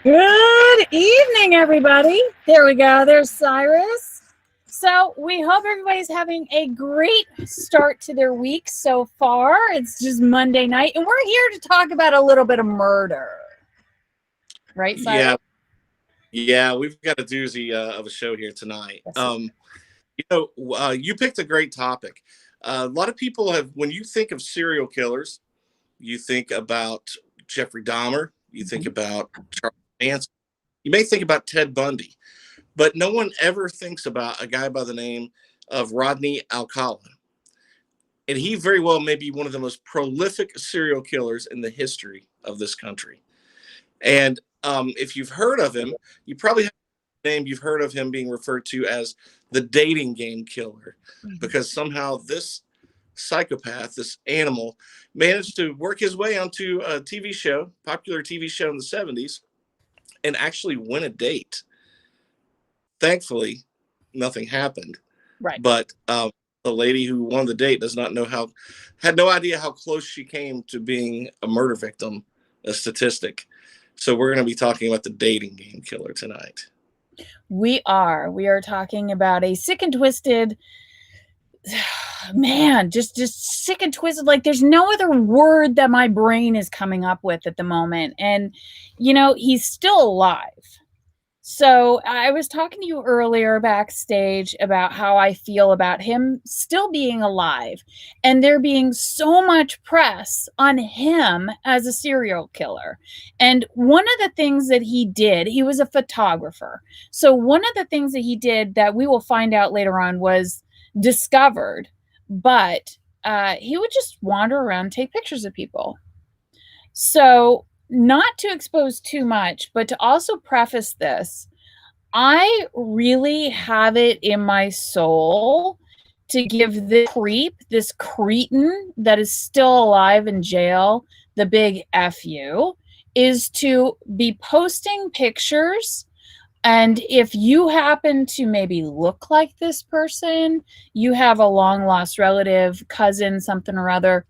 Good evening, everybody. There we go. There's Cyrus. So we hope everybody's having a great start to their week so far. It's just Monday night, and we're here to talk about a little bit of murder. Right, Cyrus? Yeah, we've got a doozy of a show here tonight. You picked a great topic. A lot of people have, when you think of serial killers, you think about Jeffrey Dahmer, you think about Charles Manson, you may think about Ted Bundy, but no one ever thinks about a guy by the name of Rodney Alcala. And he very well may be one of the most prolific serial killers in the history of this country. And if you've heard of him, you probably have a name, you've heard of him being referred to as the dating game killer, because somehow this psychopath, this animal, managed to work his way onto a TV show, popular TV show in the 70s, and actually win a date. Thankfully, nothing happened. Right. But the lady who won the date had no idea how close she came to being a murder victim, a statistic. So we're going to be talking about the dating game killer tonight. We are talking about a sick and twisted man, just sick and twisted. Like there's no other word that my brain is coming up with at the moment. And, he's still alive. So I was talking to you earlier backstage about how I feel about him still being alive and there being so much press on him as a serial killer. And one of the things that he did, he was a photographer. So one of the things that he did that we will find out later on was discovered, but he would just wander around, take pictures of people. So not to expose too much, but to also preface this, I really have it in my soul to give this creep, this cretin that is still alive in jail, the big F you, is to be posting pictures. And if you happen to maybe look like this person, you have a long lost relative, cousin, something or other,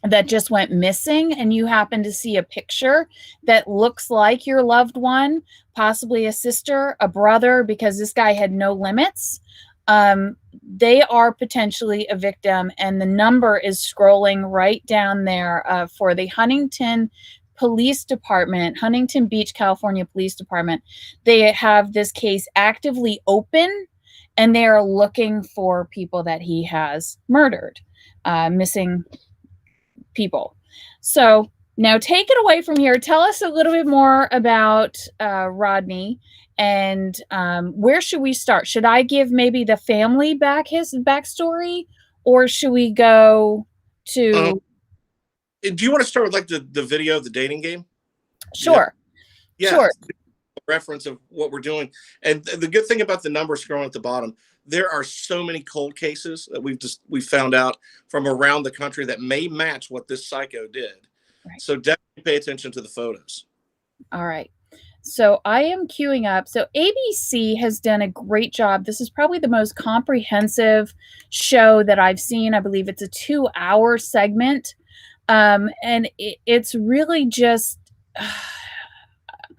that just went missing, and you happen to see a picture that looks like your loved one, possibly a sister, a brother, because this guy had no limits, they are potentially a victim. And the number is scrolling right down there for the Huntington Police Department, Huntington Beach, California Police Department. They have this case actively open, and they are looking for people that he has murdered, missing people. So now take it away from here. Tell us a little bit more about Rodney, and where should we start? Should I give maybe the family his backstory, or should we go to... do you want to start with like the video of the dating game? Sure. Yeah. Sure. Reference of what we're doing. And the good thing about the numbers scrolling at the bottom, there are so many cold cases that we've found out from around the country that may match what this psycho did. Right. So definitely pay attention to the photos. All right. So I am queuing up. So ABC has done a great job. This is probably the most comprehensive show that I've seen. I believe it's a 2-hour segment. And it's really just...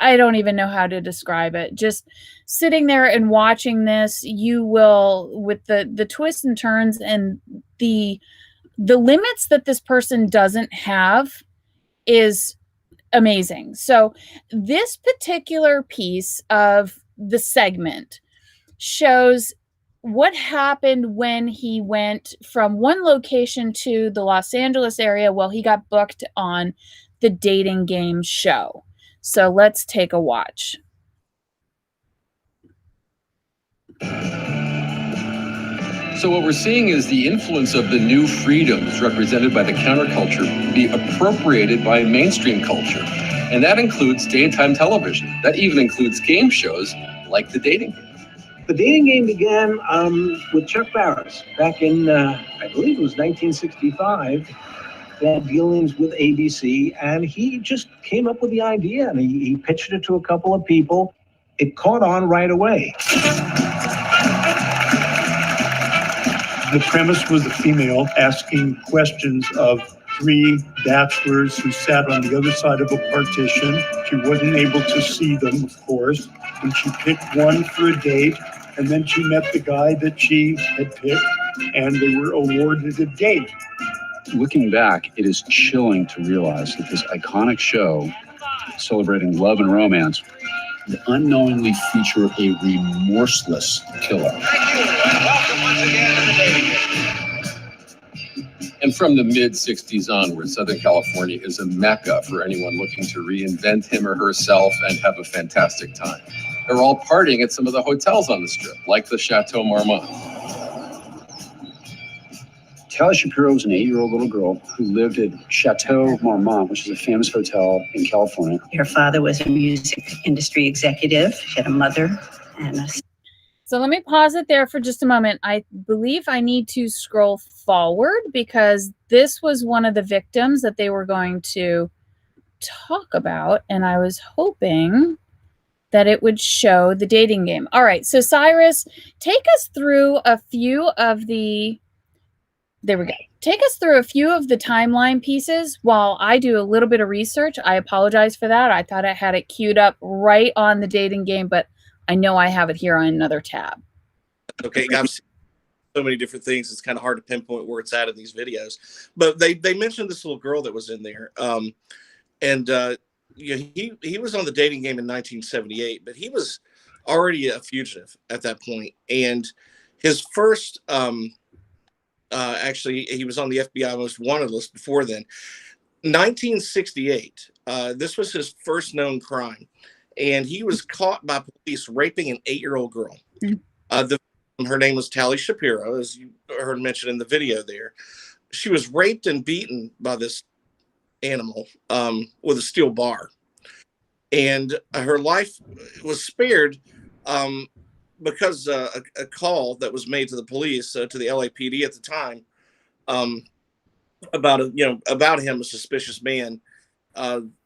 I don't even know how to describe it. Just sitting there and watching this, you will, with the twists and turns and the limits that this person doesn't have, is amazing. So this particular piece of the segment shows what happened when he went from one location to the Los Angeles area. Well, he got booked on the dating game show. So let's take a watch. So what we're seeing is the influence of the new freedoms represented by the counterculture be appropriated by mainstream culture. And that includes daytime television. That even includes game shows like the dating game. The dating game began with Chuck Barris back in, I believe it was 1965. They had dealings with ABC, and he just came up with the idea, and he pitched it to a couple of people. It caught on right away. The premise was the female asking questions of 3 bachelors who sat on the other side of a partition. She wasn't able to see them, of course, and she picked one for a date, and then she met the guy that she had picked, and they were awarded a date. Looking back, it is chilling to realize that this iconic show celebrating love and romance would unknowingly feature a remorseless killer. Welcome once again to the dating game. And from the mid-'60s onward, Southern California is a mecca for anyone looking to reinvent him or herself and have a fantastic time. They're all partying at some of the hotels on the Strip, like the Chateau Marmont. Tally Shapiro was an 8-year-old little girl who lived at Chateau Marmont, which is a famous hotel in California. Her father was a music industry executive. She had a mother and a... So let me pause it there for just a moment. I believe I need to scroll forward because this was one of the victims that they were going to talk about, and I was hoping that it would show the dating game. All right, so Cyrus, take us through a few of the... There we go. Take us through a few of the timeline pieces while I do a little bit of research. I apologize for that. I thought I had it queued up right on the dating game, but I know I have it here on another tab. Okay, I've seen so many different things. It's kind of hard to pinpoint where it's at in these videos. But they mentioned this little girl that was in there. He was on the dating game in 1978, but he was already a fugitive at that point. And his first... actually, he was on the FBI most wanted list before then. 1968, this was his first known crime. And he was caught by police raping an 8-year-old girl. Her name was Tally Shapiro, as you heard mentioned in the video there. She was raped and beaten by this animal with a steel bar. And her life was spared because a call that was made to the police, to the LAPD at the time, about him, a suspicious man.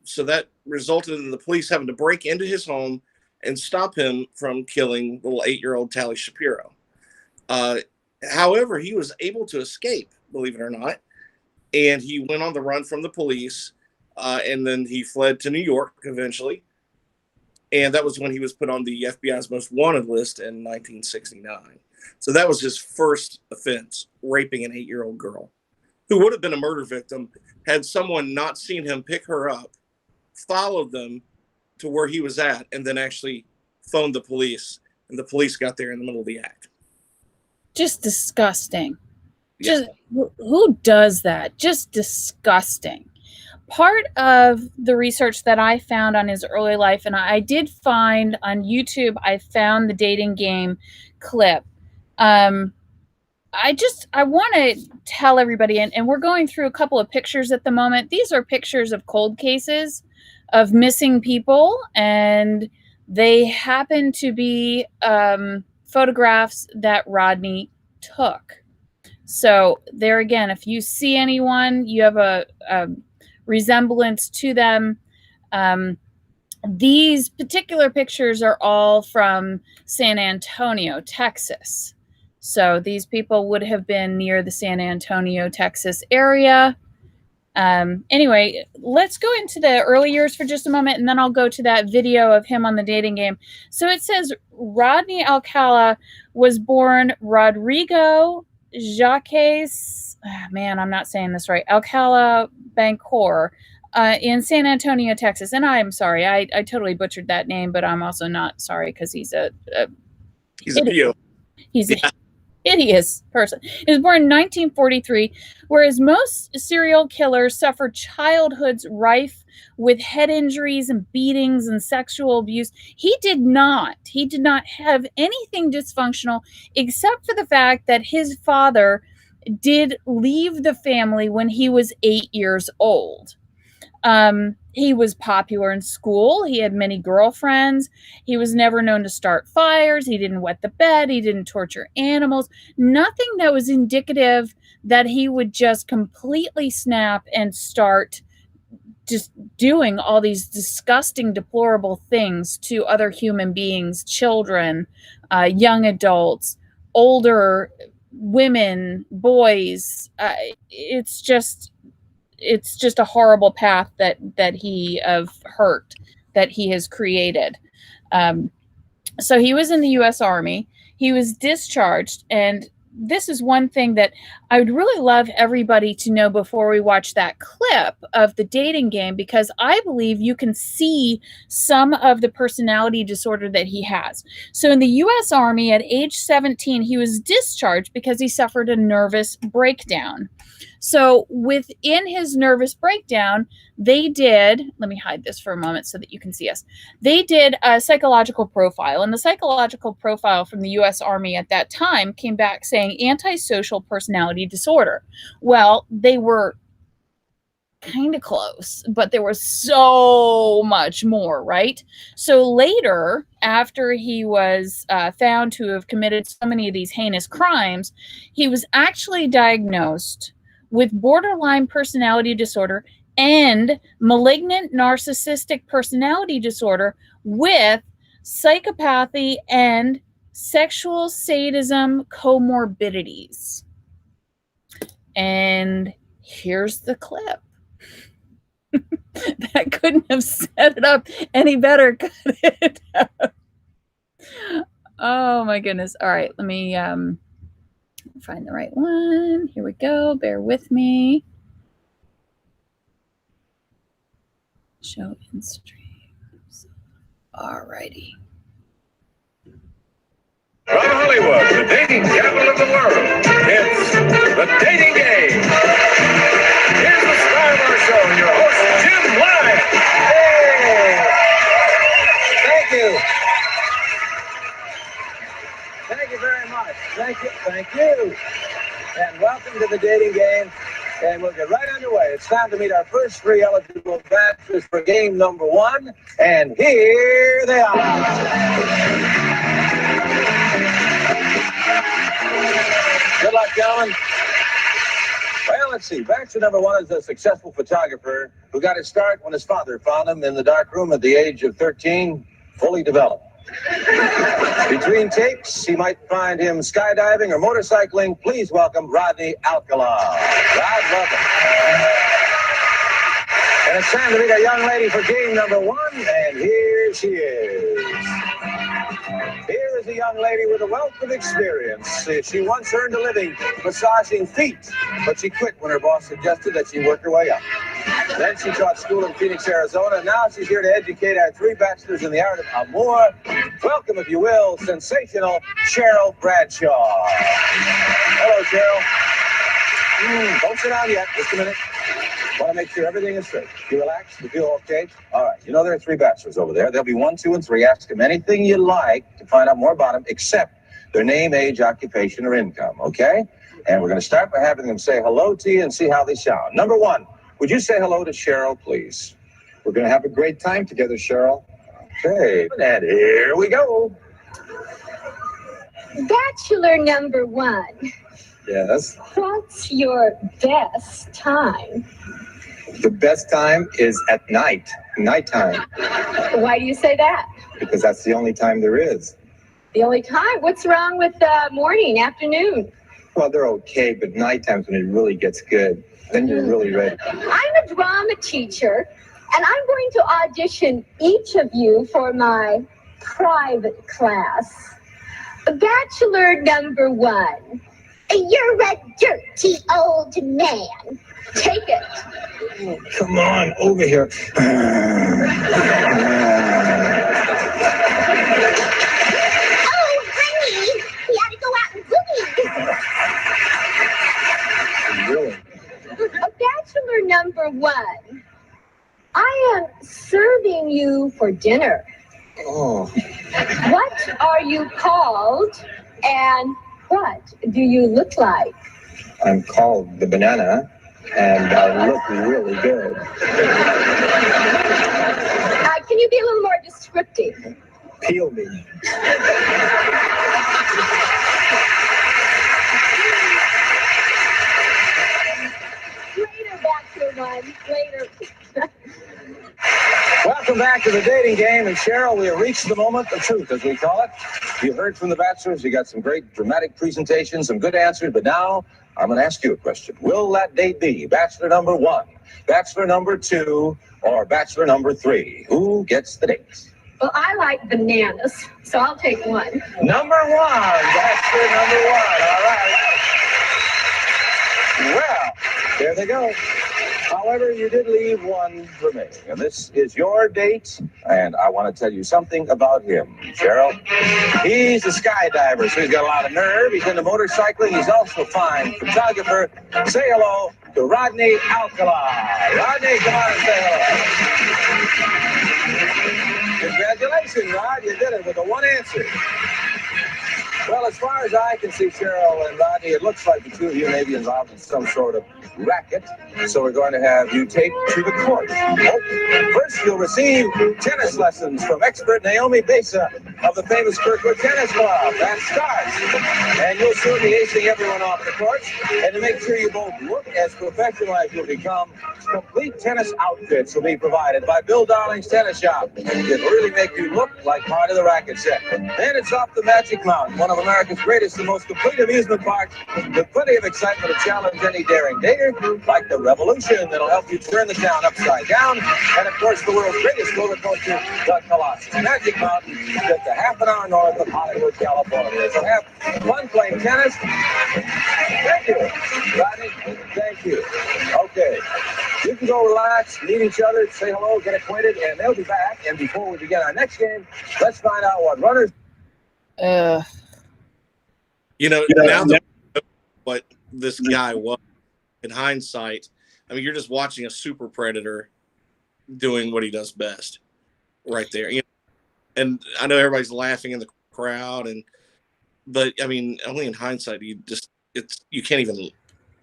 So that resulted in the police having to break into his home and stop him from killing little 8-year-old Tally Shapiro. However, he was able to escape, believe it or not, and he went on the run from the police, and then he fled to New York eventually. And that was when he was put on the FBI's most wanted list in 1969. So that was his first offense, raping an 8-year-old girl who would have been a murder victim had someone not seen him pick her up, followed them to where he was at, and then actually phoned the police. And the police got there in the middle of the act. Just disgusting. Yeah. Just who does that? Just disgusting. Part of the research that I found on his early life, and I did find on YouTube, I found the dating game clip. I want to tell everybody, and we're going through a couple of pictures at the moment. These are pictures of cold cases of missing people, and they happen to be photographs that Rodney took. So there again, if you see anyone, you have a resemblance to them. These particular pictures are all from San Antonio, Texas. So these people would have been near the San Antonio, Texas area. Anyway, let's go into the early years for just a moment, and then I'll go to that video of him on the dating game. So it says Rodney Alcala was born Rodrigo Jacques, man, I'm not saying this right, Alcala Bancor, in San Antonio, Texas. And I'm sorry, I totally butchered that name, but I'm also not sorry because he's a PO. He's an hideous person. He was born in 1943, whereas most serial killers suffer childhoods rife with head injuries and beatings and sexual abuse. He did not. He did not have anything dysfunctional except for the fact that his father did leave the family when he was 8 years old. He was popular in school. He had many girlfriends. He was never known to start fires. He didn't wet the bed. He didn't torture animals. Nothing that was indicative that he would just completely snap and start just doing all these disgusting, deplorable things to other human beings, children, young adults, older women, boys. It's just it's just a horrible path that he of hurt that he has created. So he was in the U.S. Army. He was discharged, and this is one thing that I would really love everybody to know before we watch that clip of the dating game, because I believe you can see some of the personality disorder that he has. So in the U.S. Army at age 17, he was discharged because he suffered a nervous breakdown. So within his nervous breakdown, they did, let me hide this for a moment so that you can see us. They did a psychological profile, and the psychological profile from the U.S. Army at that time came back saying antisocial personality disorder. Well, they were kind of close, but there was so much more, right? So later, after he was found to have committed so many of these heinous crimes, he was actually diagnosed with borderline personality disorder and malignant narcissistic personality disorder with psychopathy and sexual sadism comorbidities. And here's the clip. That couldn't have set it up any better, could it? Oh my goodness. All right, let me find the right one. Here we go. Bear with me. Show in streams. All righty. From Hollywood, the dating capital of the world, it's The Dating Game. Here's the star of our show, your host, Jim Lyon. Hey! Thank you. Thank you very much. Thank you. And welcome to The Dating Game. And we'll get right underway. It's time to meet our first three eligible bachelors for game number one. And here they are. Good luck, gentlemen. Well, let's see. Bachelor number one is a successful photographer who got his start when his father found him in the dark room at the age of 13, fully developed. Between takes, he might find him skydiving or motorcycling. Please welcome Rodney Alcala. Rod, welcome. And it's time to meet a young lady for game number one, and here she is. Here is a young lady with a wealth of experience. She once earned a living massaging feet, but she quit when her boss suggested that she work her way up. Then she taught school in Phoenix, Arizona, and now she's here to educate our three bachelors in the art of amour. Welcome, if you will, sensational Cheryl Bradshaw. Hello, Cheryl. Don't sit down yet. Just a minute. Want to make sure everything is straight. You relax? You feel okay? All right. You know there are three bachelors over there. There'll be 1, 2, and 3. Ask them anything you like to find out more about them, except their name, age, occupation, or income, okay? And we're going to start by having them say hello to you and see how they sound. Number one, would you say hello to Cheryl, please? We're going to have a great time together, Cheryl. Okay. And here we go. Bachelor number one. Yes. What's your best time? The best time is at night, nighttime, Why do you say that? because that's the only time there is. The only time? What's wrong with morning, afternoon? Well, they're okay, but nighttime's when it really gets good. Then you're really ready. I'm a drama teacher, and I'm going to audition each of you for my private class. Bachelor number one. You're a dirty old man. Take it. Oh, come on, over here. Oh, honey, we ought to go out and boogie. Really? Bachelor number one. I am serving you for dinner. Oh, What are you called, and what do you look like? I'm called the banana, and I look really good. Can you be a little more descriptive? Peel me. Later, Bachelor one. Later. Welcome back to The Dating Game. And Cheryl, we have reached the moment of truth, as we call it. You heard from the bachelors. You got some great dramatic presentations, some good answers. But now I'm going to ask you a question. Will that date be bachelor number one? bachelor number 2 or bachelor number 3? Who gets the dates? Well, I like bananas, so I'll take 1. Number 1, bachelor number 1. All right. Well, there they go. However, you did leave one remaining, and this is your date, and I want to tell you something about him, Cheryl. He's a skydiver, so he's got a lot of nerve. He's into motorcycling. He's also a fine photographer. Say hello to Rodney Alcala. Rodney, come on and say hello. Congratulations, Rod. You did it with a 1 answer. Well, as far as I can see, Cheryl and Rodney, it looks like the two of you may be involved in some sort of racket. So we're going to have you take to the court. First, you'll receive tennis lessons from expert Naomi Besa of the famous Kirkwood Tennis Club. That starts. And you'll soon be acing everyone off the courts. And to make sure you both look as professional as you'll become, complete tennis outfits will be provided by Bill Darling's Tennis Shop. It'll really make you look like part of the racket set. Then it's off the Magic Mountain, one of America's greatest and most complete amusement parks, with plenty of excitement to challenge any daring dater, like the Revolution that'll help you turn the town upside down, and of course the world's greatest roller coaster, the Colossus. Magic Mountain, just a half an hour north of Hollywood, California. So have fun playing tennis. Thank you, Rodney. Thank you. Okay, you can go relax, meet each other, say hello, get acquainted, and they'll be back. And before we begin our next game, let's find out what runners. Now that what this guy was, in hindsight, I mean, you're just watching a super predator doing what he does best right there. And I know everybody's laughing in the crowd, but I mean, only in hindsight, you can't even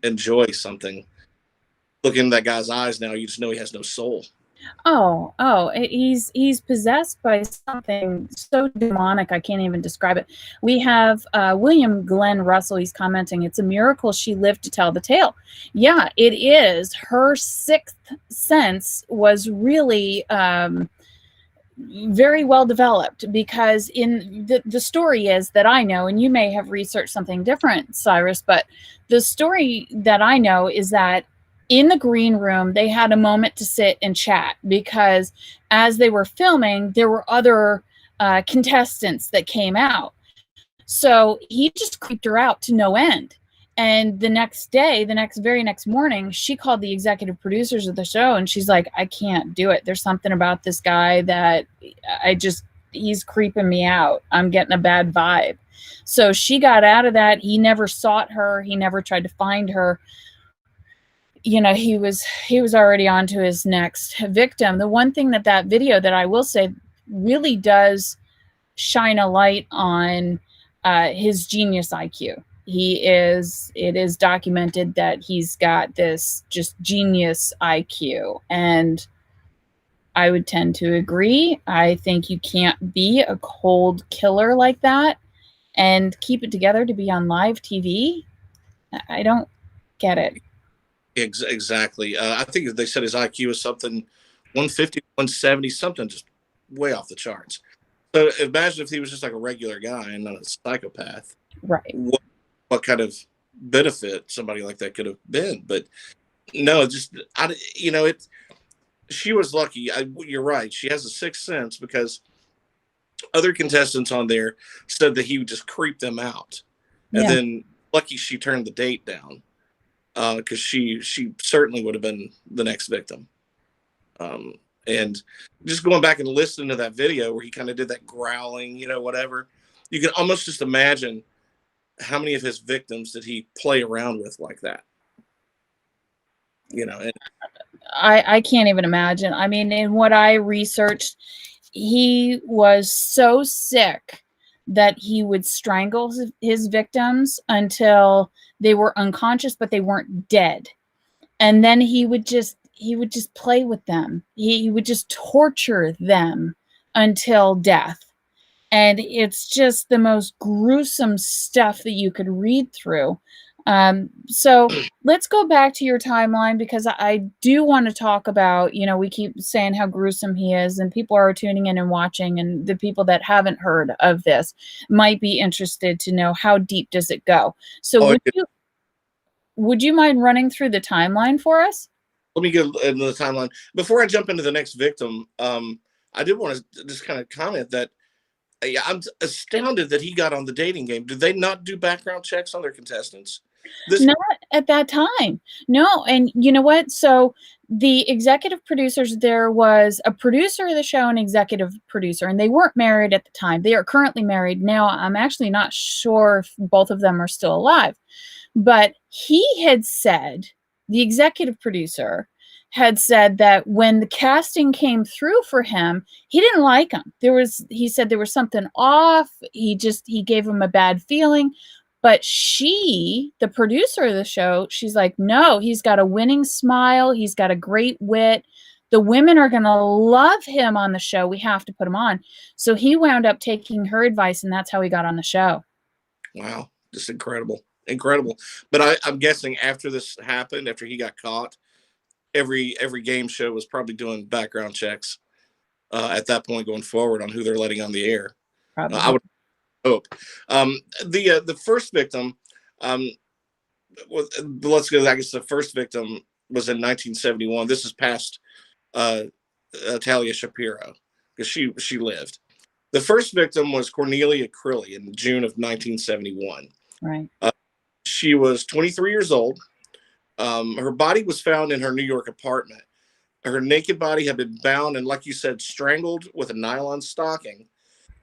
enjoy something. Looking in that guy's eyes now, you just know he has no soul. He's possessed by something so demonic I can't even describe it. We have William Glenn Russell. He's commenting, it's a miracle she lived to tell the tale. Yeah, it is. Her sixth sense was really very well developed, because in the story is that I know, and you may have researched something different, Cyrus, but the story that I know is that in the green room, they had a moment to sit and chat, because as they were filming, there were other contestants that came out. So he just creeped her out to no end. And the next day, very next morning, she called the executive producers of the show, and she's like, I can't do it. There's something about this guy that he's creeping me out. I'm getting a bad vibe. So she got out of that. He never sought her. He never tried to find her. He was already on to his next victim. The one thing that video that I will say really does shine a light on his genius IQ. It is documented that he's got this just genius IQ, and I would tend to agree. I think you can't be a cold killer like that and keep it together to be on live TV. I don't get it. Exactly. I think they said his IQ is something 150, 170, something just way off the charts. So imagine if he was just like a regular guy and not a psychopath. Right. What kind of benefit somebody like that could have been. But no, she was lucky. You're right. She has a sixth sense, because other contestants on there said that he would just creep them out. And then lucky she turned the date down. Because she certainly would have been the next victim. And just going back and listening to that video where he kind of did that growling, whatever, you can almost just imagine how many of his victims did he play around with like that. And I can't even imagine. I mean, in what I researched, he was so sick that he would strangle his victims until they were unconscious, but they weren't dead. And then he would just play with them. He would just torture them until death. And it's just the most gruesome stuff that you could read through. So let's go back to your timeline, because I do want to talk about, we keep saying how gruesome he is, and people are tuning in and watching, and the people that haven't heard of this might be interested to know, how deep does it go? So would you mind running through the timeline for us? let me get into the timeline. Before I jump into the next victim, I did want to just kind of comment that I'm astounded that he got on the dating game. Did they not do background checks on their contestants? Not at that time. No. And you know what? So the executive producers, there was a producer of the show, an executive producer, and they weren't married at the time. They are currently married now. I'm actually not sure if both of them are still alive. But he had said, the executive producer had said that when the casting came through for him, he didn't like him. He said there was something off. He gave him a bad feeling. But she, the producer of the show, she's like, no, he's got a winning smile. He's got a great wit. The women are going to love him on the show. We have to put him on. So he wound up taking her advice, and that's how he got on the show. Wow. Just incredible. Incredible. But I'm guessing after this happened, after he got caught, every game show was probably doing background checks at that point going forward on who they're letting on the air. I would hope. The first victim, let's go. I guess the first victim was in 1971. This is past Talia Shapiro because she lived. The first victim was Cornelia Crilly in June of 1971. Right. She was 23 years old. Her body was found in her New York apartment. Her naked body had been bound and, like you said, strangled with a nylon stocking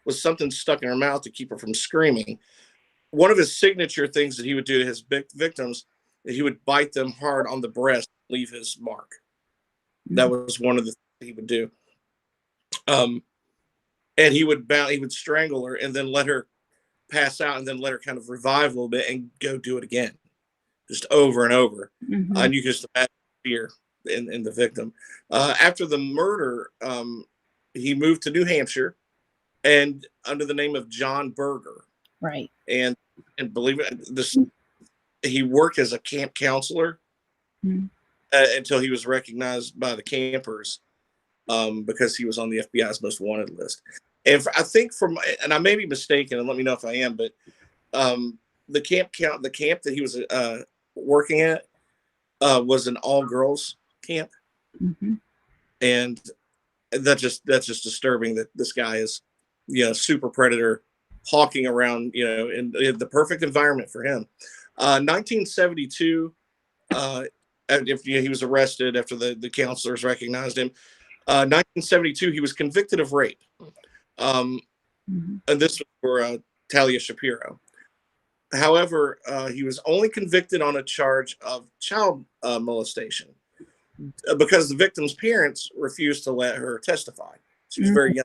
with something stuck in her mouth to keep her from screaming. One of his signature things that he would do to his victims is he would bite them hard on the breast, leave his mark. That was one of the things he would do. And he would strangle her and then let her pass out and then let her kind of revive a little bit and go do it again, just over and over. And you can just imagine fear in the victim. After the murder, he moved to New Hampshire and under the name of John Berger. Right. And believe it, he worked as a camp counselor until he was recognized by the campers because he was on the FBI's most wanted list. And I think and I may be mistaken, and let me know if I am, but the camp that he was working at was an all-girls camp, and that's just disturbing that this guy is, super predator, hawking around, in the perfect environment for him. 1972, he was arrested after the counselors recognized him. 1972, he was convicted of rape. And this was for Talia Shapiro. However, he was only convicted on a charge of child molestation because the victim's parents refused to let her testify. She was very young.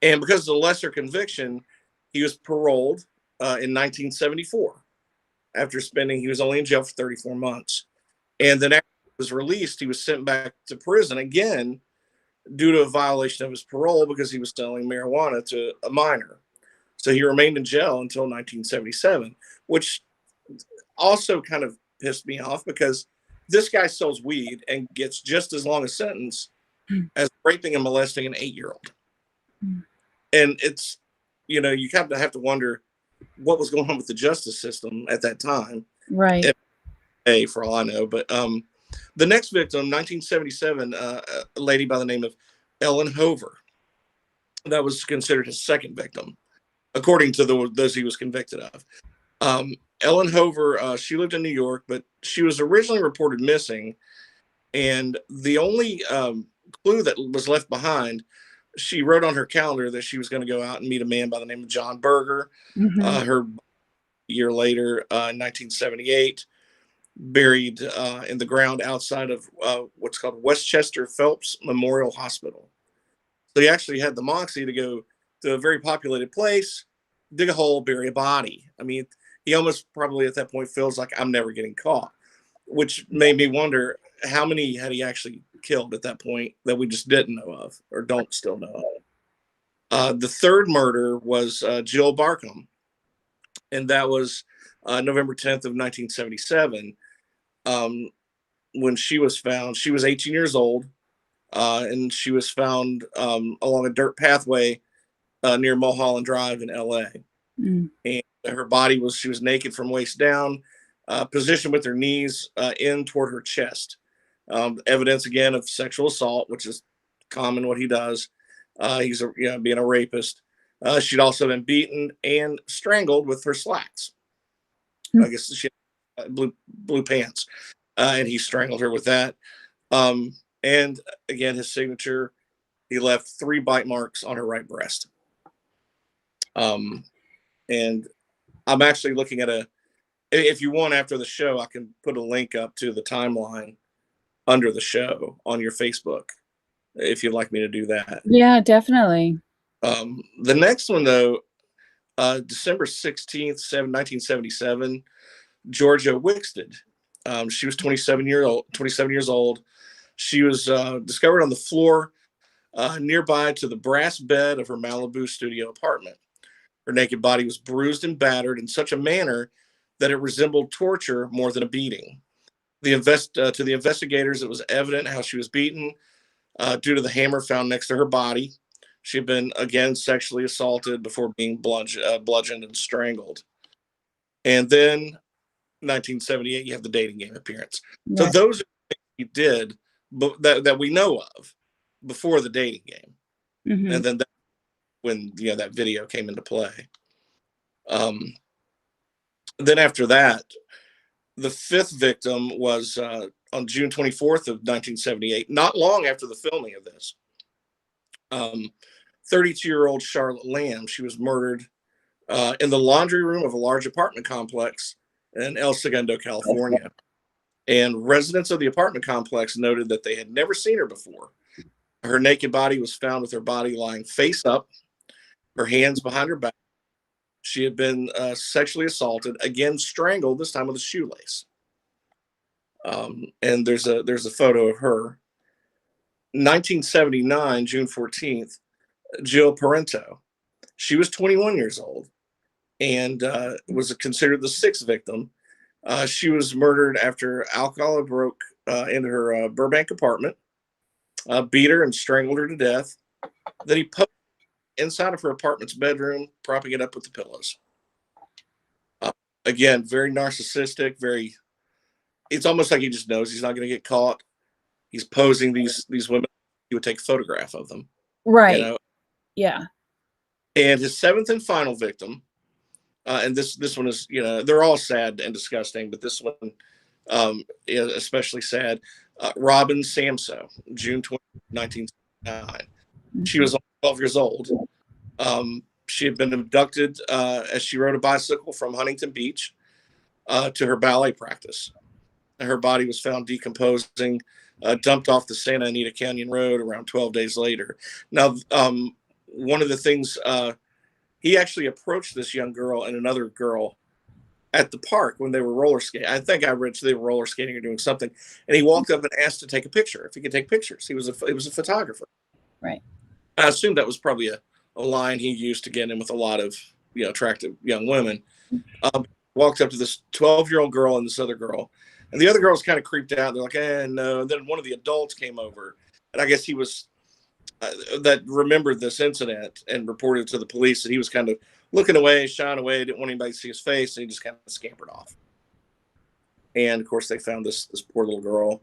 And because of the lesser conviction, he was paroled in 1974 after he was only in jail for 34 months. And then after he was released, he was sent back to prison again due to a violation of his parole because he was selling marijuana to a minor. So he remained in jail until 1977, which also kind of pissed me off because this guy sells weed and gets just as long a sentence as raping and molesting an 8-year-old. And it's, you kind of have to wonder what was going on with the justice system at that time. Right. For all I know. But the next victim, 1977, a lady by the name of Ellen Hover. That was considered his second victim, according to those he was convicted of. Ellen Hover, she lived in New York, but she was originally reported missing. And the only clue that was left behind, she wrote on her calendar that she was going to go out and meet a man by the name of John Berger. Her a year later, in 1978, buried in the ground outside of what's called Westchester Phelps Memorial Hospital. So he actually had the moxie to go to a very populated place, dig a hole, bury a body. I mean, he almost probably at that point feels like I'm never getting caught, which made me wonder how many had he actually killed at that point that we just didn't know of or don't still know of. The third murder was Jill Barkham, and that was November 10th of 1977. When she was found, she was 18 years old, and she was found along a dirt pathway near Mulholland Drive in LA. And her body she was naked from waist down, positioned with her knees in toward her chest. Evidence again of sexual assault, which is common what he does. He's being a rapist. She'd also been beaten and strangled with her slacks. I guess she had blue pants, and he strangled her with that. And again, his signature, he left 3 bite marks on her right breast. And I'm actually looking at if you want after the show, I can put a link up to the timeline under the show on your Facebook, if you'd like me to do that. Yeah, definitely. The next one, though, December 16th, 1977, Georgia Wixted. She was 27 years old. She was discovered on the floor nearby to the brass bed of her Malibu studio apartment. Her naked body was bruised and battered in such a manner that it resembled torture more than a beating. To the investigators, it was evident how she was beaten due to the hammer found next to her body. She had been, again, sexually assaulted before being bludgeoned and strangled. And then 1978, you have the dating game appearance. Right. So those are things he did that we know of before the dating game. Mm-hmm. And then when that video came into play. Then after that, the 5th victim was on June 24th of 1978, not long after the filming of this. 32-year-old Charlotte Lamb. She was murdered in the laundry room of a large apartment complex in El Segundo, California. And residents of the apartment complex noted that they had never seen her before. Her naked body was found with her body lying face up, her hands behind her back. She had been sexually assaulted, again strangled, this time with a shoelace. And there's a photo of her. 1979, June 14th, Jill Parento. She was 21 years old and was considered the 6th victim. She was murdered after Alcala broke into her Burbank apartment, beat her and strangled her to death. Then he poked inside of her apartment's bedroom, propping it up with the pillows. Again, very narcissistic, it's almost like he just knows he's not going to get caught. He's posing these women. He would take a photograph of them. Right. Yeah. And his 7th and final victim, and this one is, they're all sad and disgusting, but this one is especially sad. Robin Samso, June 20, 1979. She was 12 years old. She had been abducted as she rode a bicycle from Huntington Beach to her ballet practice. Her body was found decomposing, dumped off the Santa Anita Canyon Road around 12 days later. Now, one of the things, he actually approached this young girl and another girl at the park when they were roller skating. I think I read they were roller skating or doing something. And he walked up and asked to take a picture, if he could take pictures. He was a photographer. Right. I assume that was probably a line he used to get in with a lot of attractive young women. Walked up to this 12-year-old girl and this other girl. And the other girl was kind of creeped out. They're like, no. And then one of the adults came over. And I guess he was that remembered this incident and reported to the police. And he was kind of looking away, shying away, didn't want anybody to see his face. And he just kind of scampered off. And, of course, they found this poor little girl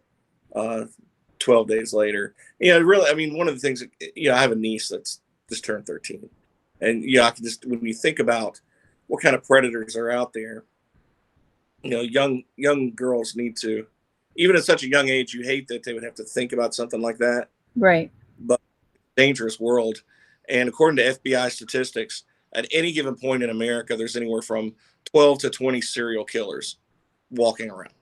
12 days later. Really, I mean, one of the things, I have a niece that's just turned 13. And, I can just, when you think about what kind of predators are out there, young girls need to, even at such a young age, you hate that they would have to think about something like that. Right. But dangerous world. And according to FBI statistics, at any given point in America, there's anywhere from 12 to 20 serial killers walking around.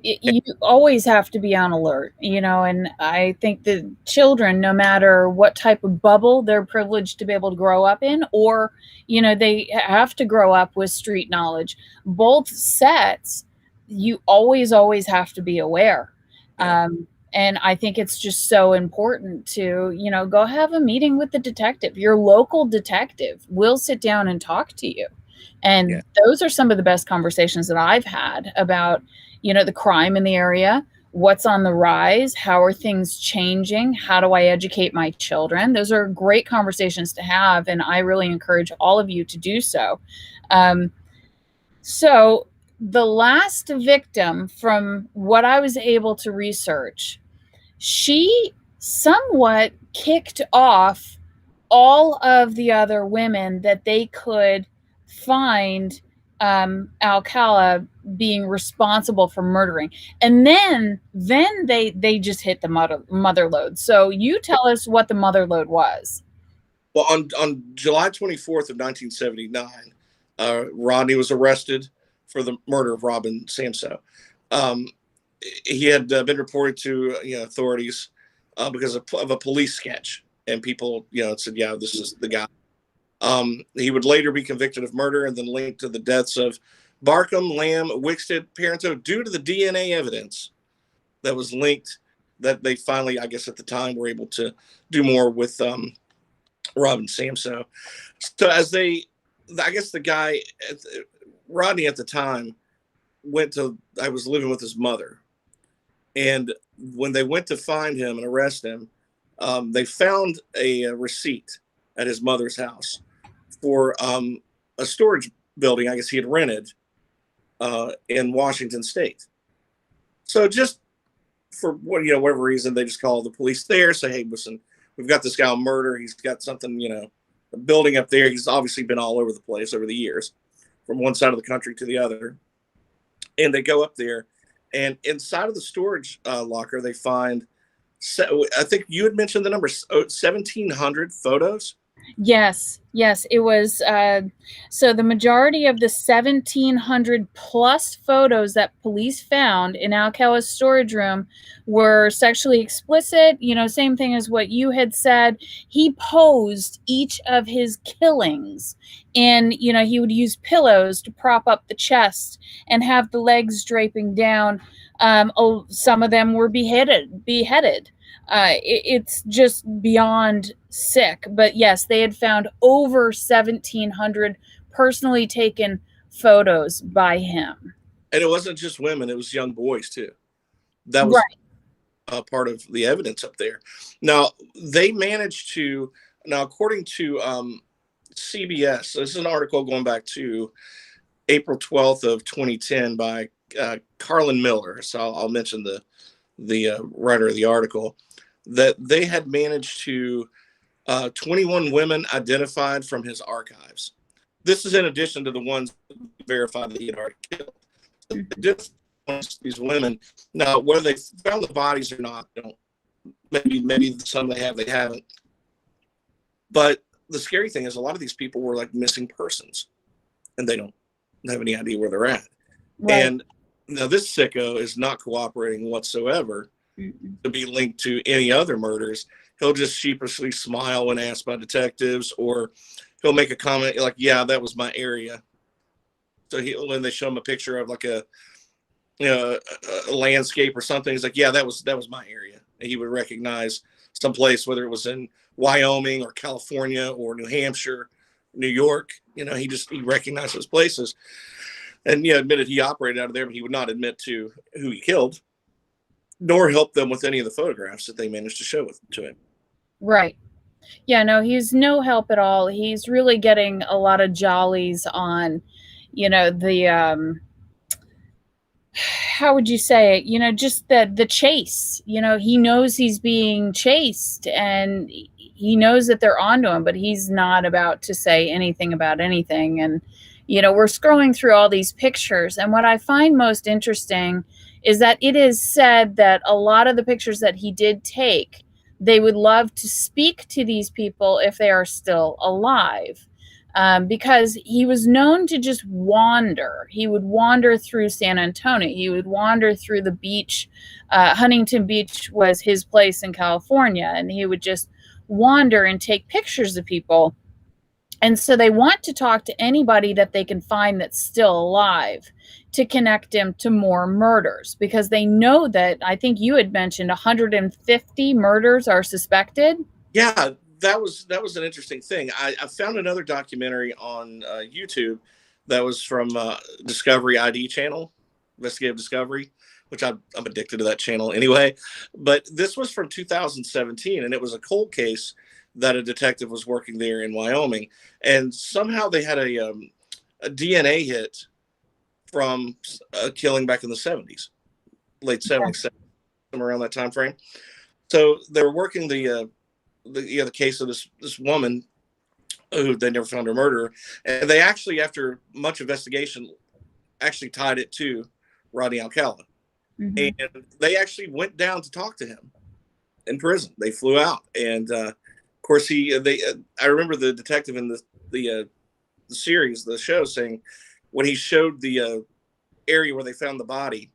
You always have to be on alert, and I think that children, no matter what type of bubble they're privileged to be able to grow up in, or, they have to grow up with street knowledge, both sets, you always have to be aware. Yeah. And I think it's just so important to, go have a meeting with the detective. Your local detective will sit down and talk to you. And those are some of the best conversations that I've had about, the crime in the area, what's on the rise, how are things changing, how do I educate my children? Those are great conversations to have, and I really encourage all of you to do so. So the last victim, from what I was able to research, she somewhat kicked off all of the other women that they could find Alcala being responsible for murdering, and then they just hit the mother lode. So you tell us what the mother lode was. Well, on July 24th of 1979, Rodney was arrested for the murder of Robin Samsoe. He had been reported to authorities because of a police sketch, and people said, yeah, this is the guy. He would later be convicted of murder and then linked to the deaths of Barkham, Lamb, Wickstead, Parenteau due to the DNA evidence that was linked, that they finally, I guess at the time, were able to do more with Robin Samsoe. So I guess the guy, Rodney at the time, I was living with his mother. And when they went to find him and arrest him, they found a receipt at his mother's house for a storage building, I guess he had rented in Washington State. So just for whatever reason, they just call the police there, say, hey, listen, we've got this guy on murder. He's got something, a building up there. He's obviously been all over the place over the years, from one side of the country to the other. And they go up there, and inside of the storage locker, they find, I think you had mentioned the number, 1,700 photos. Yes, it was. So the majority of the 1,700 plus photos that police found in Alcala's storage room were sexually explicit. Same thing as what you had said. He posed each of his killings, and he would use pillows to prop up the chest and have the legs draping down. Some of them were beheaded. It's just beyond sick. But yes, they had found over 1,700 personally taken photos by him. And it wasn't just women, it was young boys too. That was right. Part of the evidence up there. Now, they managed to, according to CBS, this is an article going back to April 12th of 2010 by Carlin Miller. So I'll mention the writer of the article, that they had managed to 21 women identified from his archives. This is in addition to the ones verified that he had already killed. These women, now whether they found the bodies or not, maybe some they haven't. But the scary thing is, a lot of these people were like missing persons, and they don't have any idea where they're at. Right. And now this sicko is not cooperating whatsoever to be linked to any other murders. He'll just sheepishly smile when asked by detectives, or he'll make a comment like, yeah, that was my area. So when they show him a picture of like a landscape or something, he's like, yeah, that was my area. And he would recognize some place, whether it was in Wyoming or California or New Hampshire, New York. He recognized those places. And admitted he operated out of there, but he would not admit to who he killed, nor help them with any of the photographs that they managed to show to him. Right. Yeah, no, he's no help at all. He's really getting a lot of jollies on, the how would you say it? Just the chase. He knows he's being chased, and he knows that they're onto him, but he's not about to say anything about anything. And we're scrolling through all these pictures, and what I find most interesting is that it is said that a lot of the pictures that he did take, they would love to speak to these people if they are still alive, because he was known to just wander. He would wander through San Antonio. He would wander through the beach. Huntington Beach was his place in California, and he would just wander and take pictures of people. And so they want to talk to anybody that they can find that's still alive to connect him to more murders, because they know that, I think you had mentioned 150 murders are suspected. Yeah, that was an interesting thing. I found another documentary on YouTube that was from Discovery ID channel, Investigative Discovery, which I'm addicted to that channel anyway. But this was from 2017, and it was a cold case that a detective was working there in Wyoming, and somehow they had a DNA hit from a killing back in the 70s, late 70s, somewhere around that time frame. So they were working the case of this woman who they never found her murderer, and they actually, after much investigation, actually tied it to Rodney Alcala. And they actually went down to talk to him in prison. They flew out, and of course I remember the detective in the series, the show, saying when he showed the area where they found the body,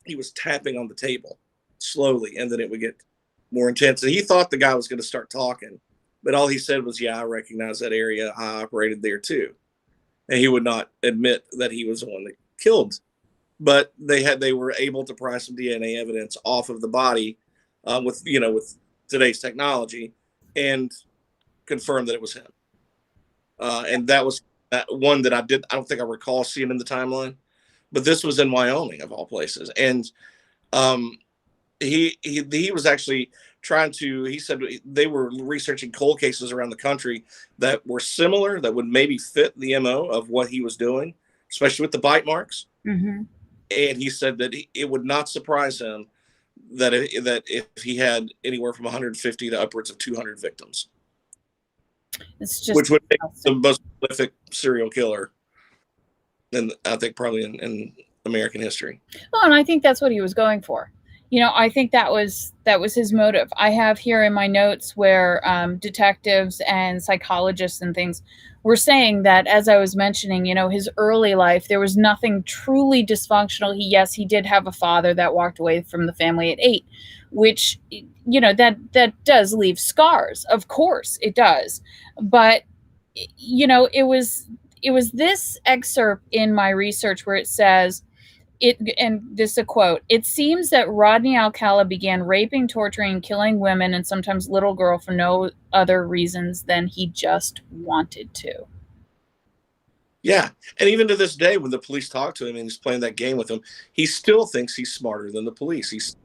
he was tapping on the table slowly, and then it would get more intense. And he thought the guy was going to start talking, but all he said was, "Yeah, I recognize that area. I operated there too." And he would not admit that he was the one that killed. But they were able to pry some DNA evidence off of the body with today's technology and confirm that it was him. And that was that one that I don't think I recall seeing in the timeline, but this was in Wyoming of all places. And he was actually trying to, he said they were researching cold cases around the country that were similar, that would maybe fit the MO of what he was doing, especially with the bite marks. And he said that it would not surprise him that if he had anywhere from 150 to upwards of 200 victims, which would make the most prolific serial killer, and I think probably in American history. Well, and I think that's what he was going for. I think that was his motive. I have here in my notes where detectives and psychologists and things were saying that, as I was mentioning, his early life, there was nothing truly dysfunctional. He did have a father that walked away from the family at 8, which, that does leave scars. Of course it does. But, it was this excerpt in my research where it says, and this is a quote, "It seems that Rodney Alcala began raping, torturing, and killing women and sometimes little girls for no other reasons than he just wanted to." Yeah. And even to this day, when the police talk to him and he's playing that game with them, he still thinks he's smarter than the police.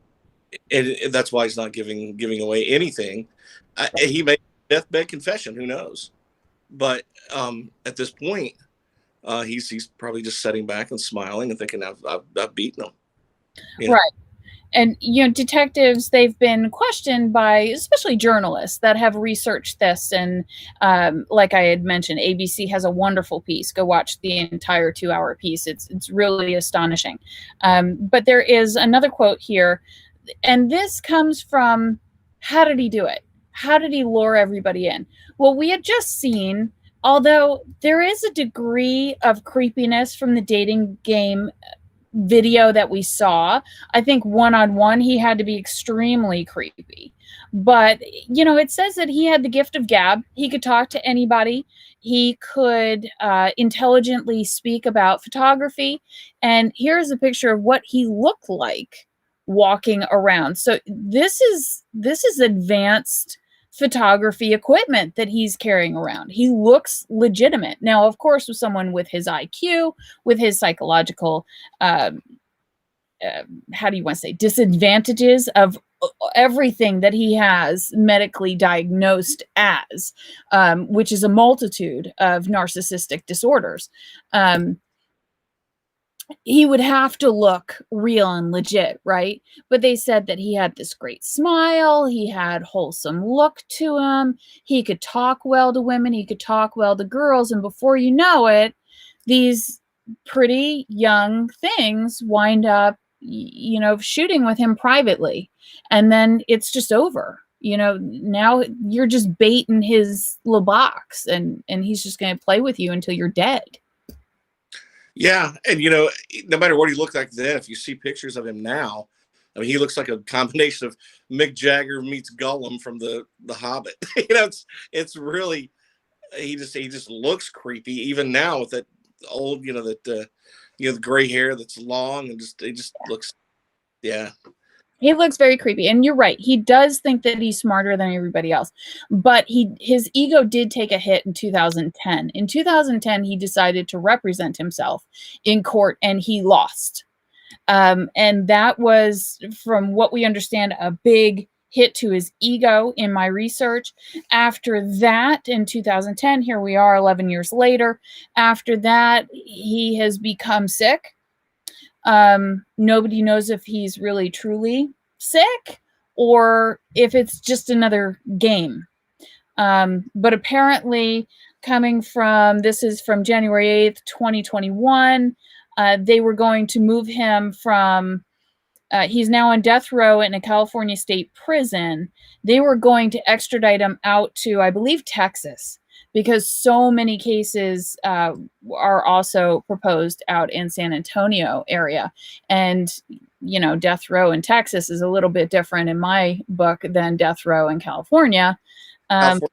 And that's why he's not giving away anything. He made a deathbed confession. Who knows? But at this point, he's probably just sitting back and smiling and thinking, I've beaten him. Right. And, detectives, they've been questioned by especially journalists that have researched this. And like I had mentioned, ABC has a wonderful piece. Go watch the entire 2-hour piece. It's really astonishing. But there is another quote here. And this comes from, how did he do it? How did he lure everybody in? Well, we had just seen, although there is a degree of creepiness from the dating game video that we saw, I think one-on-one he had to be extremely creepy. But, it says that he had the gift of gab. He could talk to anybody. He could intelligently speak about photography. And here's a picture of what he looked like walking around. So this is advanced photography equipment that he's carrying around. He looks legitimate. Now, of course, with someone with his IQ, with his psychological, how do you want to say, disadvantages of everything that he has medically diagnosed as, which is a multitude of narcissistic disorders. He would have to look real and legit, right? But they said that he had this great smile. He had wholesome look to him. He could talk well to women. He could talk well to girls. And before you know it, these pretty young things wind up, shooting with him privately. And then it's just over. Now you're just baiting his little box and he's just going to play with you until you're dead. Yeah, and no matter what he looked like then, if you see pictures of him now, I mean, he looks like a combination of Mick Jagger meets Gollum from the Hobbit. It's really, he just looks creepy even now with that old, the gray hair that's long and it just looks, yeah. He looks very creepy. And you're right. He does think that he's smarter than everybody else. But his ego did take a hit in 2010. In 2010, he decided to represent himself in court, and he lost. And that was, from what we understand, a big hit to his ego in my research. After that, in 2010, here we are 11 years later. After that, he has become sick. Nobody knows if he's really truly sick or if it's just another game. But apparently, this is from January 8th, 2021, they were going to move him from, he's now on death row in a California state prison. They were going to extradite him out to, I believe, Texas, because so many cases are also proposed out in San Antonio area. And, death row in Texas is a little bit different in my book than death row in California. California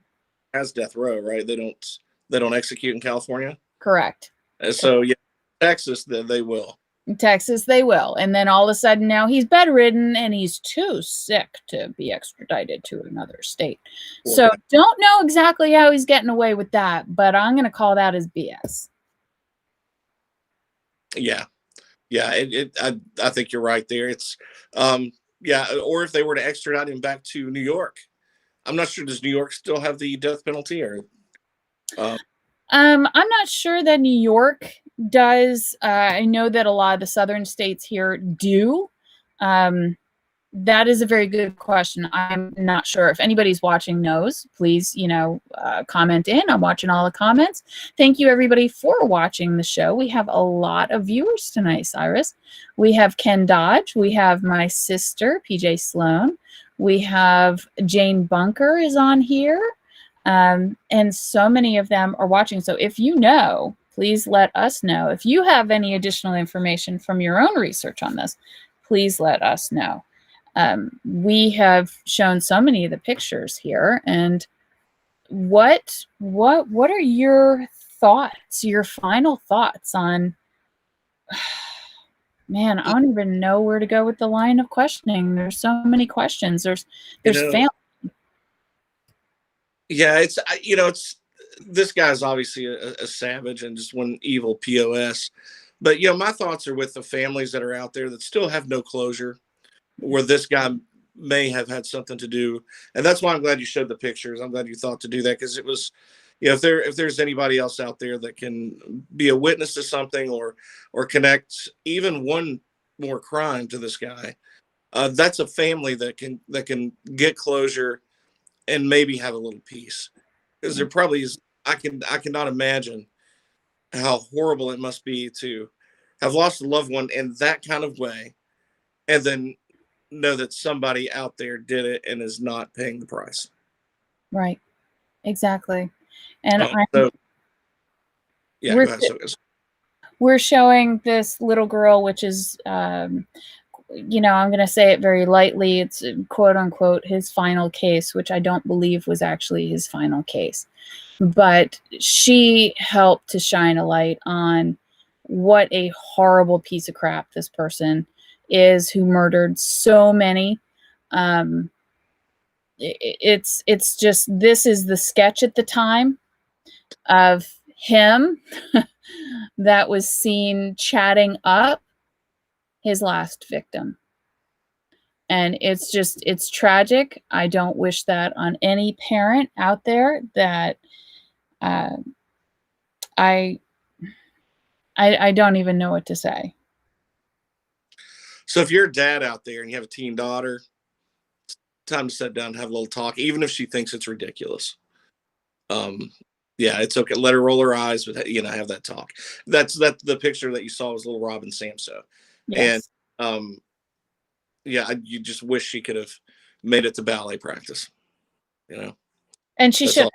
has death row, right? They don't execute in California. Correct. So yeah, Texas, they will. In Texas, they will. And then all of a sudden now he's bedridden and he's too sick to be extradited to another state. So don't know exactly how he's getting away with that, but I'm going to call that as BS. Yeah. Yeah. I think you're right there. It's, or if they were to extradite him back to New York, I'm not sure. Does New York still have the death penalty or? I'm not sure that New York does. I know that a lot of the southern states here do. That is a very good question. I'm not sure. If anybody's watching knows, please, comment in. I'm watching all the comments. Thank you, everybody, for watching the show. We have a lot of viewers tonight, Cyrus. We have Ken Dodge. We have my sister, PJ Sloan. We have Jane Bunker is on here. And so many of them are watching. So if you know, please let us know. If you have any additional information from your own research on this, please let us know. We have shown so many of the pictures here. And what are your thoughts, your final thoughts on, man, I don't even know where to go with the line of questioning. There's so many questions. There's family. Yeah, it's this guy's obviously a savage and just one evil POS. But my thoughts are with the families that are out there that still have no closure, where this guy may have had something to do. And that's why I'm glad you showed the pictures. I'm glad you thought to do that, because it was, if there's anybody else out there that can be a witness to something or connect even one more crime to this guy, that's a family that can get closure and maybe have a little peace. Because there probably is, I cannot imagine how horrible it must be to have lost a loved one in that kind of way, and then know that somebody out there did it and is not paying the price. Right. Exactly. And we're showing this little girl, which is, I'm going to say it very lightly. It's quote unquote his final case, which I don't believe was actually his final case. But she helped to shine a light on what a horrible piece of crap this person is, who murdered so many. It's just, this is the sketch at the time of him that was seen chatting up his last victim. And it's tragic. I don't wish that on any parent out there. That I don't even know what to say. So if you're a dad out there and you have a teen daughter, it's time to sit down and have a little talk, even if she thinks it's ridiculous. Yeah, it's okay. Let her roll her eyes, but have that talk. That's the picture that you saw was little Robin Samso. Yes. And you just wish she could have made it to ballet practice, And she should.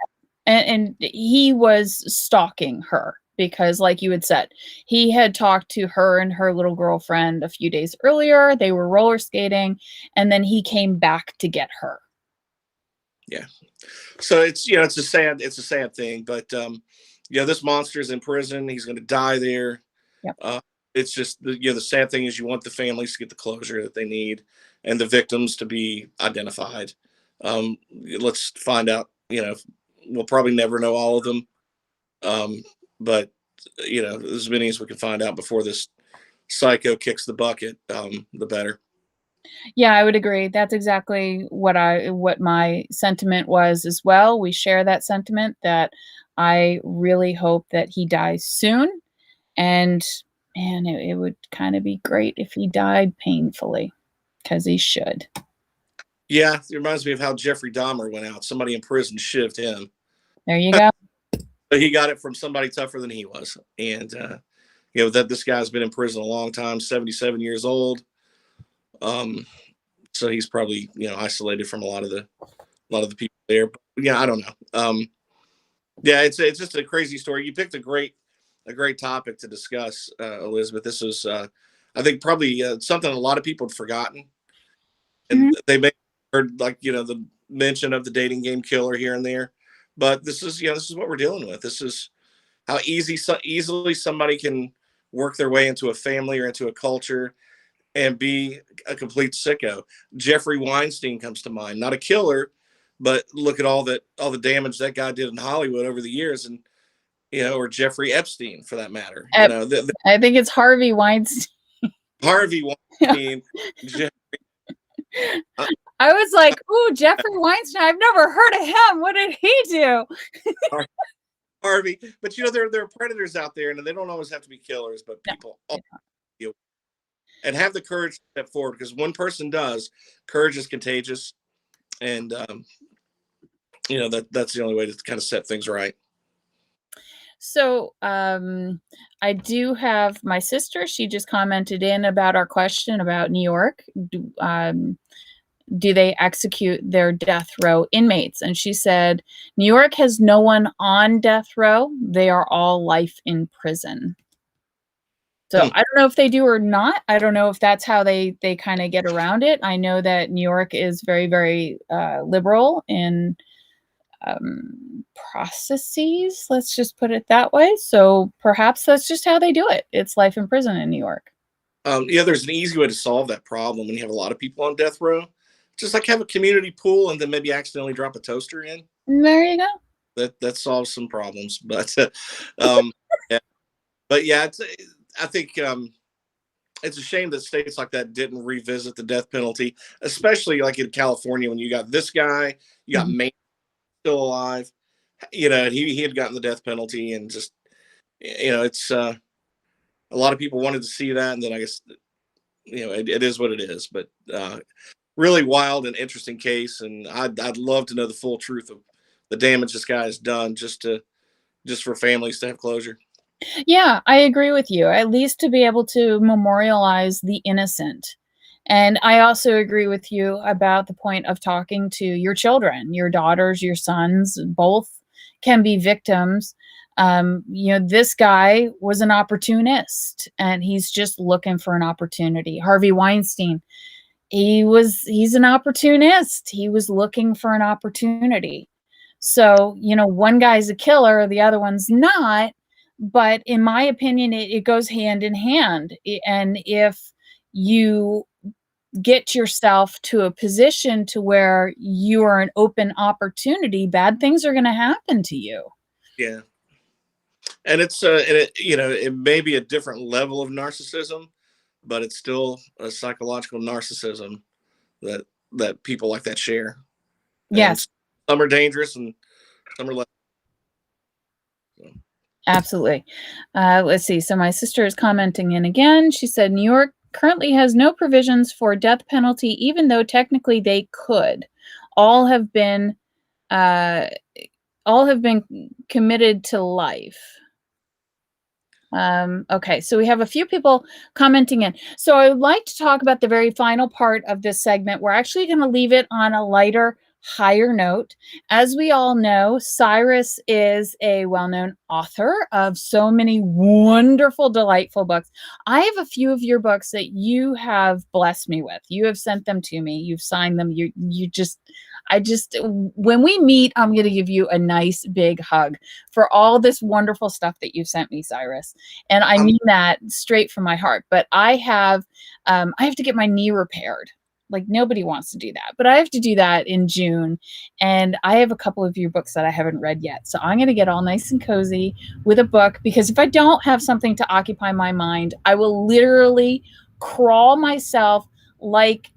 And he was stalking her, because, like you had said, he had talked to her and her little girlfriend a few days earlier. They were roller skating, and then he came back to get her. Yeah. So it's a sad thing, but this monster is in prison. He's going to die there. Yep. It's just the sad thing is you want the families to get the closure that they need and the victims to be identified. Let's find out, we'll probably never know all of them. But as many as we can find out before this psycho kicks the bucket, the better. Yeah, I would agree. That's exactly what my sentiment was as well. We share that sentiment, that I really hope that he dies soon. And And it would kind of be great if he died painfully, because he should. Yeah, it reminds me of how Jeffrey Dahmer went out. Somebody in prison shivved him. There you go. But he got it from somebody tougher than he was. And, that this guy's been in prison a long time, 77 years old. So he's probably, isolated from a lot of the people there. But, yeah, I don't know. Yeah, it's just a crazy story. You picked a great topic to discuss, Elizabeth. This is, I think, probably something a lot of people had forgotten. And they may have heard, the mention of the dating game killer here and there. But this is what we're dealing with. This is how easily somebody can work their way into a family or into a culture and be a complete sicko. Jeffrey Weinstein comes to mind. Not a killer, but look at all the damage that guy did in Hollywood over the years, and or Jeffrey Epstein for that matter. I think it's Harvey Weinstein. Harvey Weinstein. I was like, "Ooh, Jeffrey Weinstein! I've never heard of him. What did he do?" Harvey, but there are predators out there, and they don't always have to be killers, but people and have the courage to step forward, because one person does. Courage is contagious, and that's the only way to kind of set things right. So I do have my sister. She just commented in about our question about New York. Do they execute their death row inmates? And she said, New York has no one on death row. They are all life in prison. So I don't know if they do or not. I don't know if that's how they kind of get around it. I know that New York is very, very liberal in processes. Let's just put it that way. So perhaps that's just how they do it. It's life in prison in New York. There's an easy way to solve that problem when you have a lot of people on death row. Just have a community pool and then maybe accidentally drop a toaster in. There you go. That solves some problems. But yeah. But yeah, I think it's a shame that states like that didn't revisit the death penalty, especially like in California when you got this guy, you got Maine still alive, and he had gotten the death penalty, and just it's a lot of people wanted to see that, and then I guess it is what it is. But really wild and interesting case, and I'd love to know the full truth of the damage this guy has done, just for families to have closure. Yeah, I agree with you. At least to be able to memorialize the innocent. And I also agree with you about the point of talking to your children, your daughters, your sons. Both can be victims. This guy was an opportunist, and he's just looking for an opportunity. Harvey Weinstein, he's an opportunist. He was looking for an opportunity. So, one guy's a killer, the other one's not. But in my opinion, it goes hand in hand. And if you get yourself to a position to where you are an open opportunity, bad things are going to happen to you. Yeah. And it may be a different level of narcissism, but it's still a psychological narcissism that people like that share. Yes. And some are dangerous and some are less. So. Absolutely. Let's see. So my sister is commenting in again. She said, New York currently has no provisions for death penalty, even though technically they could. All have been committed to life. Okay, so we have a few people commenting in. So I would like to talk about the very final part of this segment. We're actually going to leave it on a lighter, higher note. As we all know, Cyrus is a well-known author of so many wonderful, delightful books. I have a few of your books that you have blessed me with. You have sent them to me. You've signed them. When we meet, I'm going to give you a nice big hug for all this wonderful stuff that you've sent me, Cyrus. And I mean that straight from my heart. But I have to get my knee repaired. Like, nobody wants to do that, but I have to do that in June. And I have a couple of your books that I haven't read yet. So I'm going to get all nice and cozy with a book, because if I don't have something to occupy my mind, I will literally crawl myself like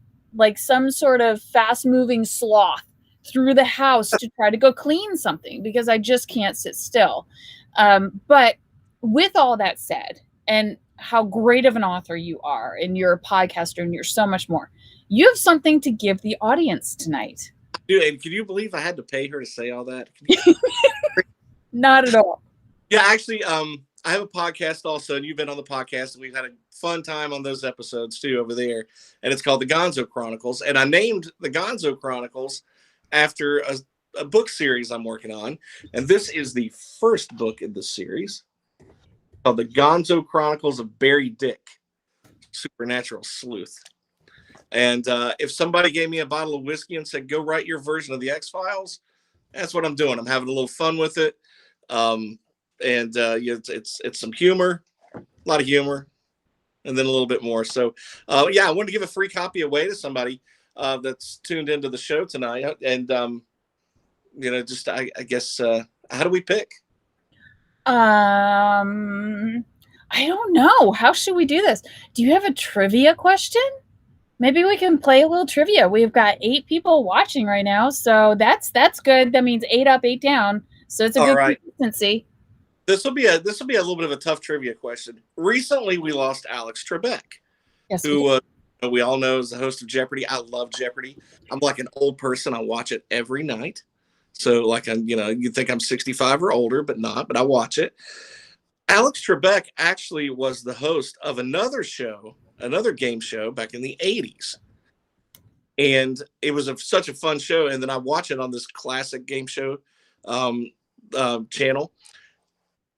some sort of fast moving sloth through the house to try to go clean something, because I just can't sit still. But with all that said, and how great of an author you are, and you're a podcaster, and you're so much more. You have something to give the audience tonight. Dude, and can you believe I had to pay her to say all that? Not at all. Yeah, actually, I have a podcast also, and you've been on the podcast, and we've had a fun time on those episodes too over there. And it's called the Gonzo Chronicles, and I named the Gonzo Chronicles after a book series I'm working on, and this is the first book in the series called the Gonzo Chronicles of Barry Dick, Supernatural Sleuth. And if somebody gave me a bottle of whiskey and said, "Go write your version of the X-Files," that's what I'm doing. I'm having a little fun with it. It's some humor, a lot of humor, and then a little bit more. So, I wanted to give a free copy away to somebody that's tuned into the show tonight. And, I guess, how do we pick? I don't know. How should we do this? Do you have a trivia question? Maybe we can play a little trivia. We've got 8 people watching right now, so that's good. That means 8 up, 8 down. So it's a good consistency. This will be a little bit of a tough trivia question. Recently, we lost Alex Trebek, who we all know is the host of Jeopardy. I love Jeopardy. I'm like an old person. I watch it every night. So you'd think I'm 65 or older, but not. But I watch it. Alex Trebek actually was the host of another game show back in the 80s. And it was such a fun show. And then I watch it on this classic game show channel.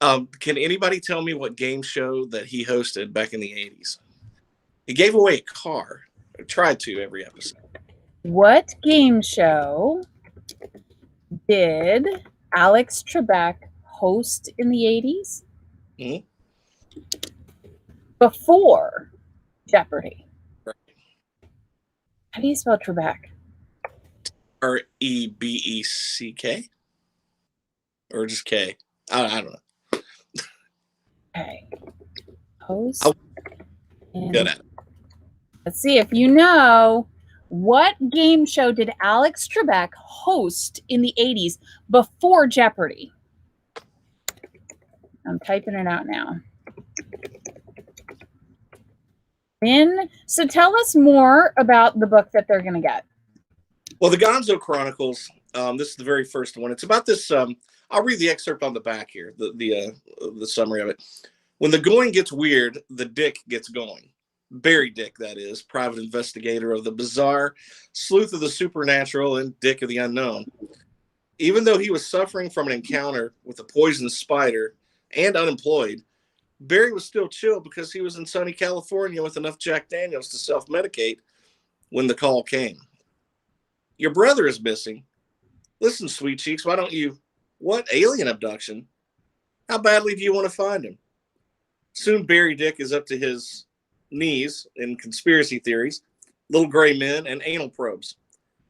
Can anybody tell me what game show that he hosted back in the 80s? He gave away a car. I tried to every episode. What game show did Alex Trebek host in the 80s? Mm-hmm. Before Jeopardy. Right. How do you spell Trebek? Rebeck? Or just K? I don't know. Okay. Host. Good at it. Let's see if you know. What game show did Alex Trebek host in the 80s before Jeopardy? I'm typing it out now. So tell us more about the book that they're going to get. Well, the Gonzo Chronicles, this is the very first one. It's about this, I'll read the excerpt on the back here, the summary of it. When the going gets weird, the Dick gets going. Barry Dick, that is, private investigator of the bizarre, sleuth of the supernatural, and Dick of the unknown. Even though he was suffering from an encounter with a poisonous spider and unemployed, Barry was still chill because he was in sunny California with enough Jack Daniels to self-medicate when the call came. Your brother is missing. Listen, sweet cheeks, why don't you... What? Alien abduction? How badly do you want to find him? Soon Barry Dick is up to his knees in conspiracy theories, little gray men, and anal probes.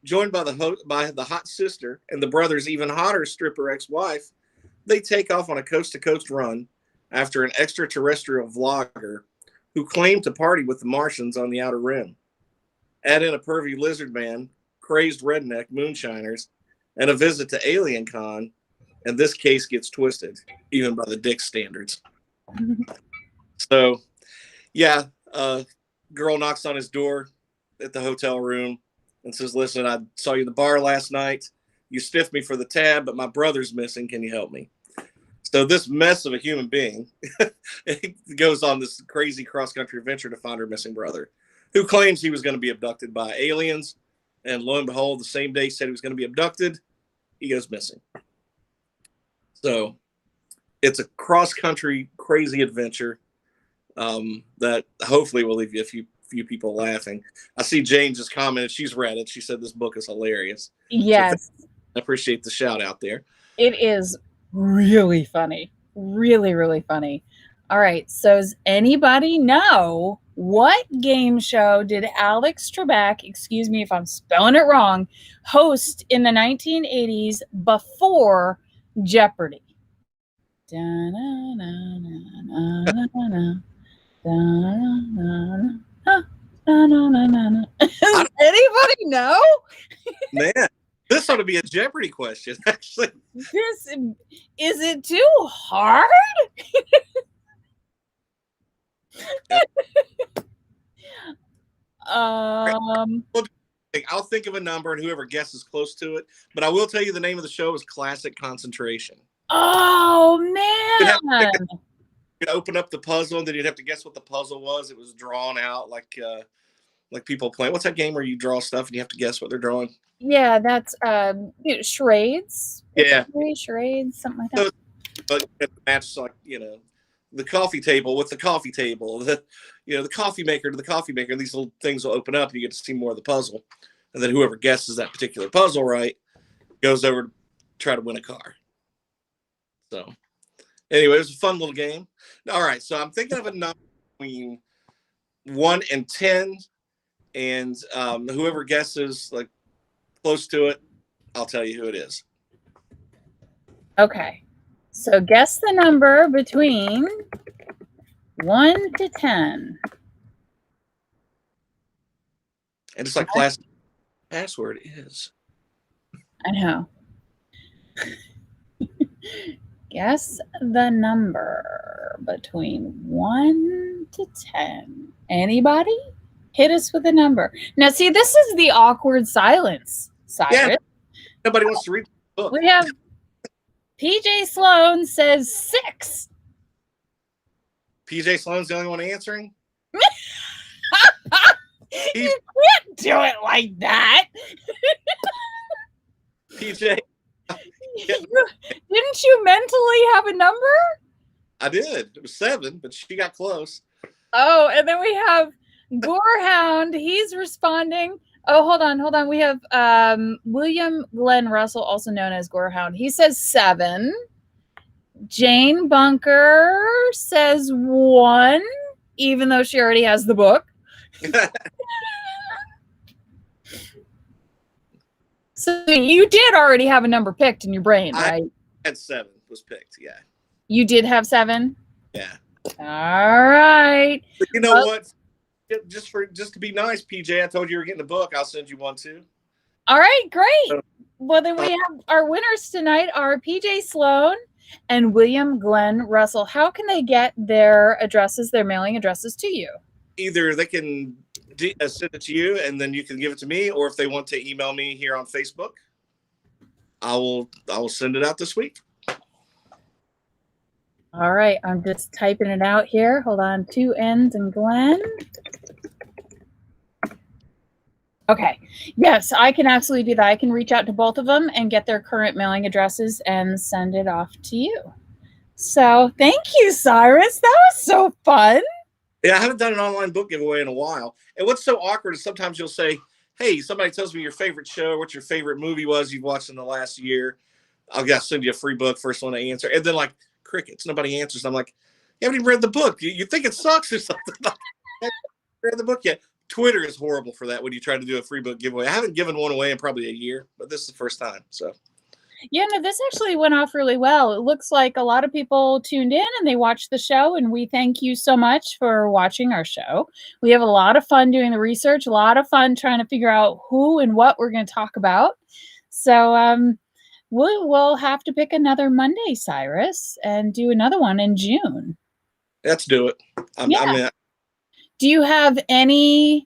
Joined by the hot sister and the brother's even hotter stripper ex-wife, they take off on a coast-to-coast run after an extraterrestrial vlogger who claimed to party with the Martians on the outer rim. Add in a pervy lizard man, crazed redneck moonshiners, and a visit to Alien Con, and this case gets twisted, even by the Dick standards. So, yeah, girl knocks on his door at the hotel room and says, "Listen, I saw you in the bar last night. You stiffed me for the tab, but my brother's missing. Can you help me?" So this mess of a human being goes on this crazy cross-country adventure to find her missing brother, who claims he was going to be abducted by aliens. And lo and behold, the same day he said he was going to be abducted, he goes missing. So it's a cross-country crazy adventure that hopefully will leave you a few people laughing. I see Jane just commented. She's read it. She said this book is hilarious. Yes. So I appreciate the shout out there. It is really funny. Really, really funny. All right. So does anybody know what game show did Alex Trebek, excuse me if I'm spelling it wrong, host in the 1980s before Jeopardy? Does anybody know? Man, this ought to be a Jeopardy question, actually. Is it too hard? I'll think of a number, and whoever guesses close to it. But I will tell you the name of the show is Classic Concentration. Oh man! You'd open up the puzzle, and then you'd have to guess what the puzzle was. It was drawn out like people playing. What's that game where you draw stuff and you have to guess what they're drawing? Yeah, that's charades. Yeah, charades, something like that. But match like the coffee table with the coffee table, the coffee maker to the coffee maker. These little things will open up, and you get to see more of the puzzle. And then whoever guesses that particular puzzle right goes over to try to win a car. So anyway, it was a fun little game. All right, so I'm thinking of a number between 1 and 10, and whoever guesses like close to it, I'll tell you who it is. Okay, so guess the number between 1 to 10. And it's like classic password is. I know. Guess the number between 1 to 10. Anybody? Hit us with a number. Now, see, this is the awkward silence, Cyrus. Yeah, nobody wants to read the book. We have PJ Sloan says 6. PJ Sloan's the only one answering? You can't do it like that. PJ. Didn't you mentally have a number? I did. It was 7, but she got close. Oh, and then we have Gorehound. He's responding. Oh, hold on. We have William Glenn Russell, also known as Gorehound. He says 7. Jane Bunker says 1, even though she already has the book. So you did already have a number picked in your brain, right? I had 7 was picked, yeah. You did have 7? Yeah. All right. But you know what? Just to be nice, PJ, I told you were getting a book. I'll send you one too. All right, great. Well, then we have our winners tonight are PJ Sloan and William Glenn Russell. How can they get their addresses, their mailing addresses to you? Either they can send it to you and then you can give it to me, or if they want to email me here on Facebook, I will send it out this week. All right, I'm just typing it out here. Hold on, 2 N's and Glenn. Okay, yes, I can absolutely do that. I can reach out to both of them and get their current mailing addresses and send it off to you. So thank you, Cyrus. That was so fun. Yeah, I haven't done an online book giveaway in a while. And what's so awkward is sometimes you'll say, hey, somebody tells me your favorite show, what your favorite movie was you've watched in the last year. I'll send you a free book, first one to answer. And then like crickets, nobody answers. I'm like, you haven't even read the book. You think it sucks or something. I haven't read the book yet. Twitter is horrible for that when you try to do a free book giveaway. I haven't given one away in probably a year, but this is the first time. So yeah, no, this actually went off really well. It looks like a lot of people tuned in and they watched the show, and we thank you so much for watching our show. We have a lot of fun doing the research, a lot of fun trying to figure out who and what we're going to talk about. So we'll have to pick another Monday, Cyrus, and do another one in June. Let's do it. I'm in. Do you have any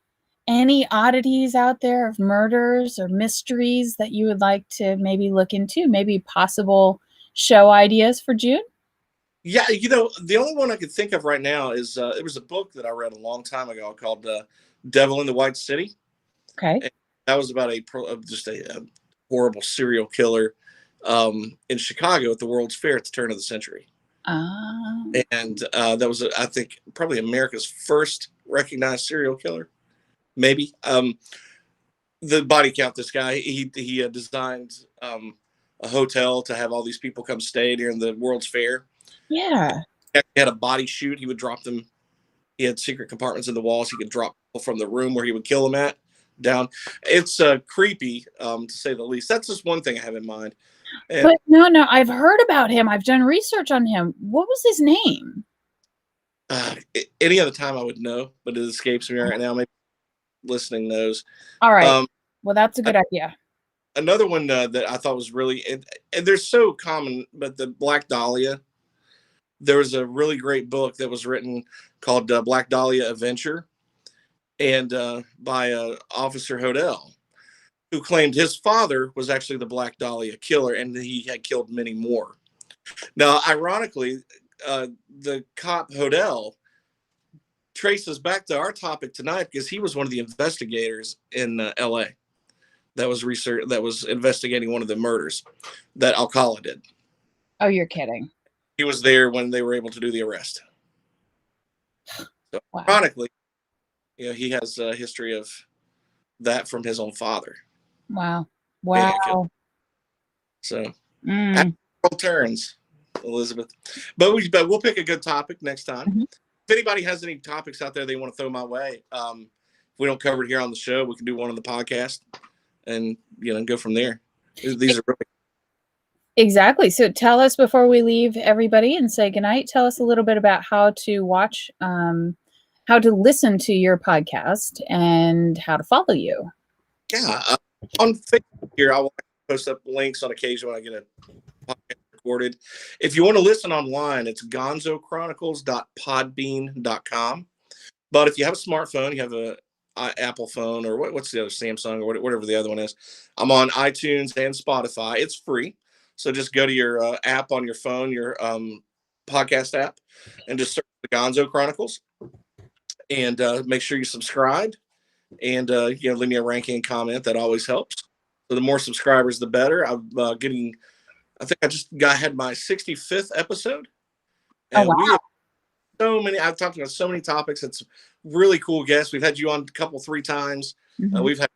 oddities out there of murders or mysteries that you would like to maybe look into? Maybe possible show ideas for June? Yeah, the only one I could think of right now is it was a book that I read a long time ago called Devil in the White City. Okay. And that was about a horrible serial killer in Chicago at the World's Fair at the turn of the century. And that was, I think, probably America's first recognized serial killer. Maybe. The body count, this guy, he designed a hotel to have all these people come stay during the World's Fair. Yeah. He had a body chute. He would drop them. He had secret compartments in the walls. He could drop people from the room where he would kill them at down. It's creepy, to say the least. That's just one thing I have in mind. And but no, I've heard about him. I've done research on him. What was his name? Any other time I would know, but it escapes me right now. Maybe listening knows. All right. Well, that's a good idea. Another one that I thought was really, and they're so common, but the Black Dahlia. There was a really great book that was written called Black Dahlia Adventure. and by Officer Hodel, who claimed his father was actually the Black Dahlia killer, and he had killed many more. Now, ironically, the cop Hodel traces back to our topic tonight because he was one of the investigators in L.A. that was investigating one of the murders that Alcala did. Oh, you're kidding. He was there when they were able to do the arrest. So, wow. Ironically, he has a history of that from his own father. Wow. Wow. So, world turns, Elizabeth. But we'll pick a good topic next time. Mm-hmm. If anybody has any topics out there they want to throw my way, if we don't cover it here on the show, we can do one on the podcast and go from there. These are really exactly. So tell us before we leave everybody and say goodnight. Tell us a little bit about how to watch, how to listen to your podcast, and how to follow you. Yeah, on Facebook here, I will post up links on occasion when I get a podcast recorded. If you want to listen online, it's gonzochronicles.podbean.com. But if you have a smartphone, you have a Apple phone, or what's the other, Samsung, or whatever the other one is, I'm on iTunes and Spotify. It's free. So just go to your app on your phone, your podcast app, and just search the Gonzo Chronicles, and make sure you subscribe, and leave me a ranking and comment. That always helps. So the more subscribers, the better. I'm getting. I think I just had my 65th episode, and we have so many. I've talked about so many topics. It's really cool guests. We've had you on a couple, 3 times. Mm-hmm. We've had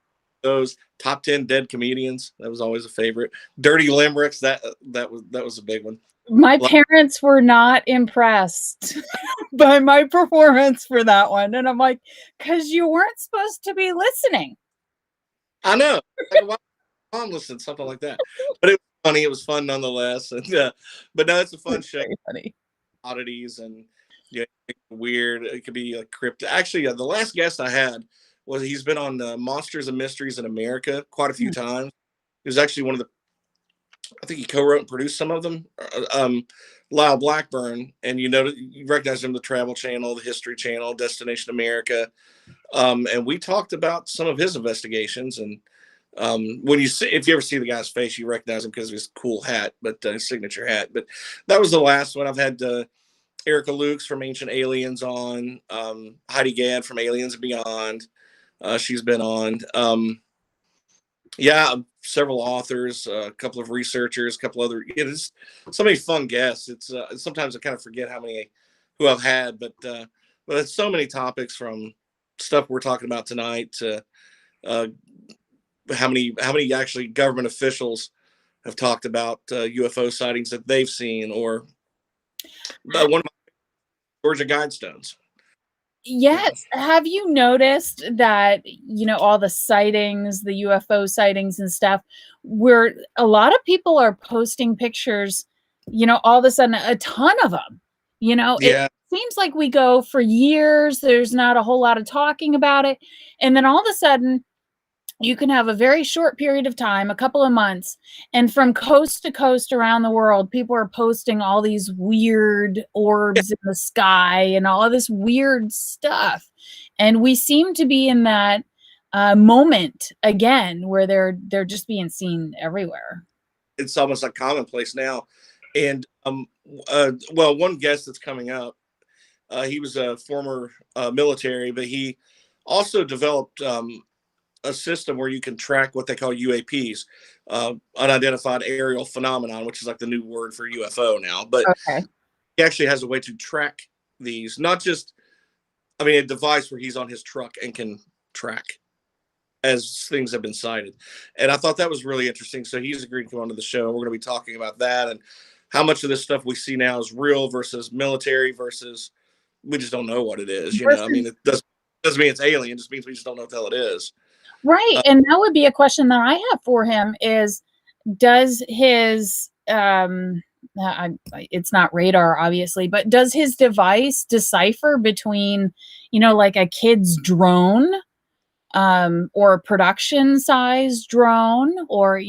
those top 10 dead comedians. That was always a favorite. Dirty limericks. That was a big one. My parents were not impressed by my performance for that one, and I'm like, because you weren't supposed to be listening. I know. Mom listened, something like that. But it was funny. It was fun nonetheless. And, but no, it's a fun show. Very funny. Oddities and weird. It could be like cryptic. Actually, the last guest I had he's been on Monsters and Mysteries in America quite a few times. He was actually one of the, I think he co-wrote and produced some of them. Lyle Blackburn, and you recognize him, the Travel Channel, the History Channel, Destination America. And we talked about some of his investigations. And if you ever see the guy's face, you recognize him because of his cool hat, but his signature hat. But that was the last one. I've had Erica Lukes from Ancient Aliens on, Heidi Gadd from Aliens and Beyond. She's been on. Several authors, a couple of researchers, a couple other. It's so many fun guests. It's sometimes I kind of forget who I've had, but it's so many topics, from stuff we're talking about tonight to how many actually government officials have talked about UFO sightings that they've seen, or one of my Georgia Guidestones. Yes. Have you noticed that, all the sightings, the UFO sightings and stuff, where a lot of people are posting pictures, all of a sudden, a ton of them, It seems like we go for years. There's not a whole lot of talking about it. And then all of a sudden, you can have a very short period of time, a couple of months, and from coast to coast around the world, people are posting all these weird orbs in the sky and all of this weird stuff. And we seem to be in that moment again where they're just being seen everywhere. It's almost like commonplace now. And one guest that's coming up, he was a former military, but he also developed a system where you can track what they call UAPs, unidentified aerial phenomenon, which is like the new word for UFO now. But he actually has a way to track these, not just, a device where he's on his truck and can track as things have been sighted. And I thought that was really interesting. So he's agreed to come onto the show. We're going to be talking about that and how much of this stuff we see now is real versus military versus we just don't know what it is. It doesn't mean it's alien. It just means we just don't know what the hell it is. Right. And that would be a question that I have for him is, does his, it's not radar, obviously, but does his device decipher between, like a kid's drone, or a production size drone, or,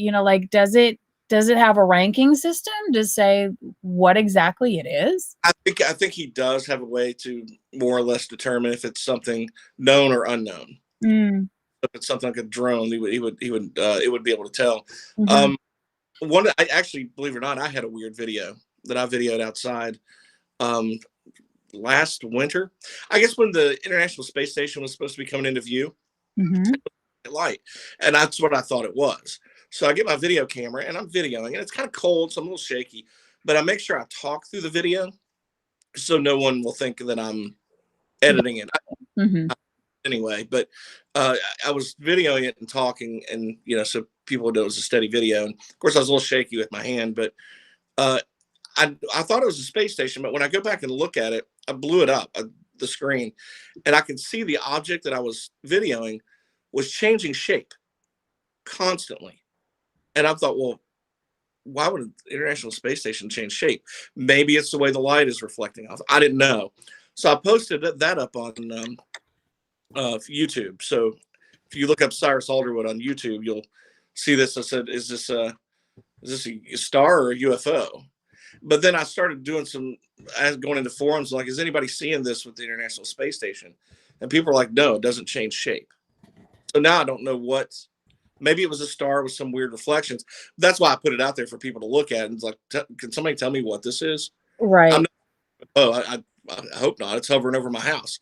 does it does it have a ranking system to say what exactly it is? I think he does have a way to more or less determine if it's something known or unknown. Mm. If it's something like a drone, he would it would be able to tell. Mhm. I actually, believe it or not, I had a weird video that I videoed outside last winter. I guess when the International Space Station was supposed to be coming into view, Mhm. light, and that's what I thought it was. So I get my video camera and I'm videoing, and it's kind of cold, so I'm a little shaky. But I make sure I talk through the video so no one will think that I'm editing it. Mhm. Anyway, but I was videoing it and talking, and so people would know it was a steady video. And of course, I was a little shaky with my hand, but I thought it was a space station. But when I go back and look at it, I blew it up, the screen, and I can see the object that I was videoing was changing shape constantly. And I thought, well, why would an International Space Station change shape? Maybe it's the way the light is reflecting off. I didn't know, so I posted that up on YouTube. So if you look up Cyrus Alderwood on YouTube, you'll see this. I said, is this a star or a UFO? But then I started doing going into forums like, is anybody seeing this with the International Space Station? And people are like, no, it doesn't change shape. So now I don't know maybe it was a star with some weird reflections. That's why I put it out there for people to look at. And it's like, can somebody tell me what this is? Right. I hope not. It's hovering over my house.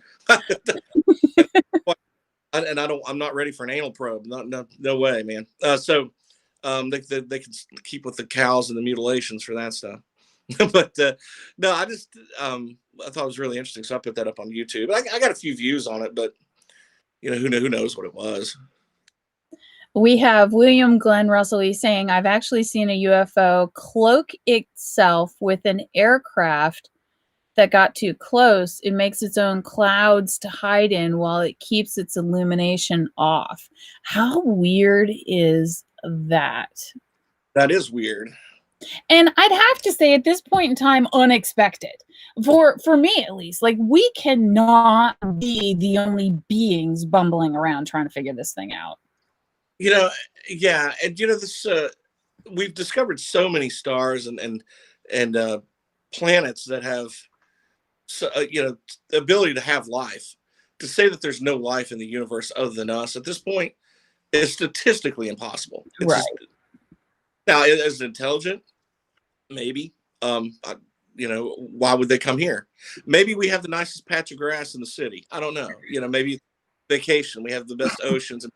And I'm not ready for an anal probe. No way, man. So they can keep with the cows and the mutilations for that stuff. But no, I thought it was really interesting. So I put that up on YouTube. I got a few views on it, but who knows what it was. We have William Glenn Russell. He's saying, I've actually seen a UFO cloak itself with an aircraft that got too close. It makes its own clouds to hide in while it keeps its illumination off. How weird is that? That is weird. And I'd have to say at this point in time, unexpected. For me at least. Like, we cannot be the only beings bumbling around trying to figure this thing out. Yeah, and this we've discovered so many stars and planets that have the ability to have life. To say that there's no life in the universe other than us at this point is statistically impossible. Right. Now, is it intelligent? Maybe. Why would they come here? Maybe we have the nicest patch of grass in the city. I don't know. Maybe vacation. We have the best oceans.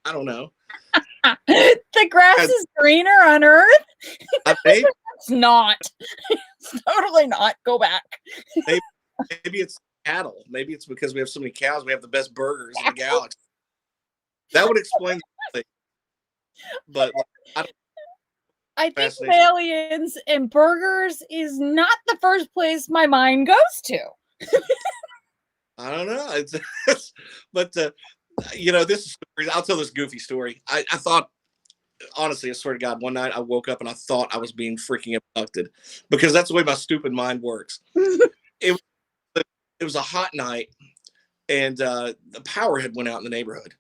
I don't know. The grass is greener on Earth. Maybe. It's not. It's totally not. Go back. Maybe it's cattle. Maybe it's because we have so many cows. We have the best burgers in the galaxy. That would explain the thing. But I think aliens and burgers is not the first place my mind goes to. I don't know. But this is. I'll tell this goofy story. I thought, honestly, I swear to God, one night I woke up and I thought I was being freaking abducted, because that's the way my stupid mind works. It was a hot night, and the power had went out in the neighborhood,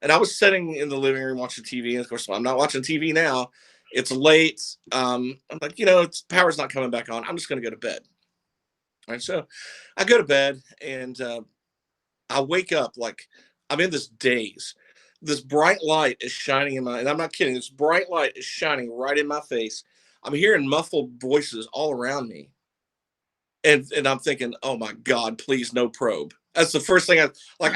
and I was sitting in the living room watching TV. And of course, I'm not watching TV now. It's late. I'm like, power's not coming back on. I'm just going to go to bed. All right, so I go to bed, and I wake up like I'm in this daze. This bright light is shining and I'm not kidding. This bright light is shining right in my face. I'm hearing muffled voices all around me. And I'm thinking, oh my God, please no probe. That's the first thing I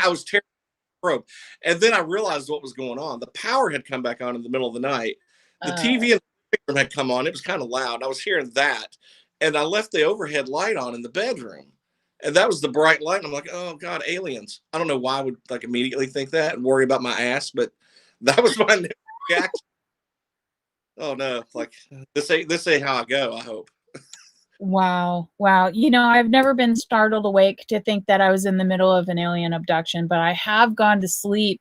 was terrified of probe. And then I realized what was going on. The power had come back on in the middle of the night. The TV in the room had come on. It was kind of loud. I was hearing that. And I left the overhead light on in the bedroom. And that was the bright light. And I'm like, oh God, aliens. I don't know why I would immediately think that and worry about my ass, but that was my reaction. Oh no, this ain't how I go, I hope. Wow. I've never been startled awake to think that I was in the middle of an alien abduction, but I have gone to sleep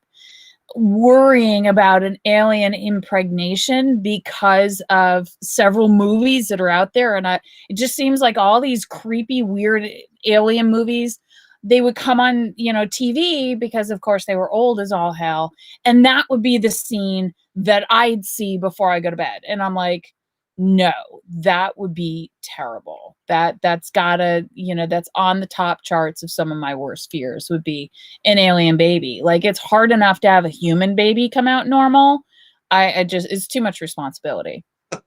worrying about an alien impregnation because of several movies that are out there. And it just seems like all these creepy, weird alien movies, they would come on, TV, because of course they were old as all hell. And that would be the scene that I'd see before I go to bed. And I'm like, no, that would be terrible. That's gotta, that's on the top charts of some of my worst fears would be an alien baby. Like, it's hard enough to have a human baby come out normal. I just, it's too much responsibility. I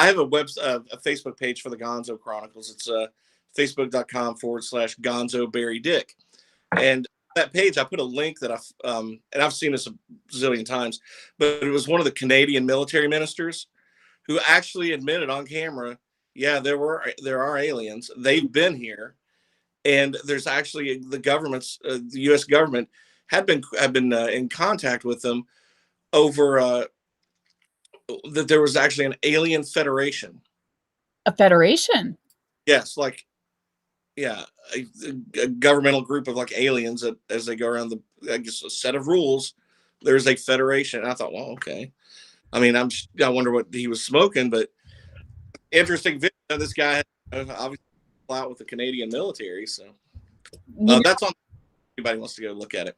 have a Facebook page for the Gonzo Chronicles. It's facebook.com/Gonzo Barry Dick. And that page, I put a link that and I've seen this a zillion times, but it was one of the Canadian military ministers who actually admitted on camera, yeah, there are aliens. They've been here, and there's actually the U.S. government have been in contact with them over that there was actually an alien federation. A federation? Yes, like, yeah, a governmental group of like aliens that, as they go around I guess, a set of rules. There's a federation. And I thought, well, okay. I mean, I wonder what he was smoking, but interesting video. This guy obviously out with the Canadian military, so that's on. Anybody wants to go look at it.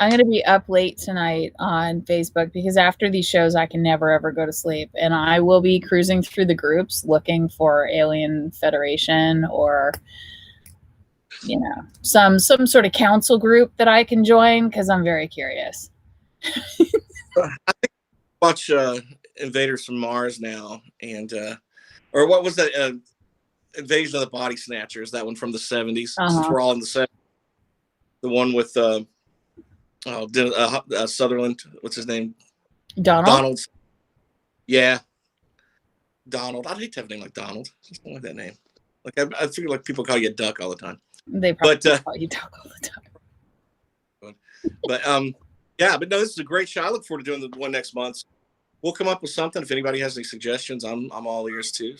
I'm going to be up late tonight on Facebook because after these shows, I can never, ever go to sleep. And I will be cruising through the groups looking for Alien Federation or, some sort of council group that I can join because I'm very curious. I think watch Invaders from Mars now, and or what was that? Invasion of the Body Snatchers, that one from the 70s. Since we're all in the 70s. The one with Sutherland, what's his name? Donald. Yeah, Donald. I'd hate to have a name like Donald. I just don't like that name. Like I feel like people call you a duck all the time. They probably call you duck all the time. But yeah, but no, this is a great show. I look forward to doing the one next month. We'll come up with something. If anybody has any suggestions, I'm all ears too.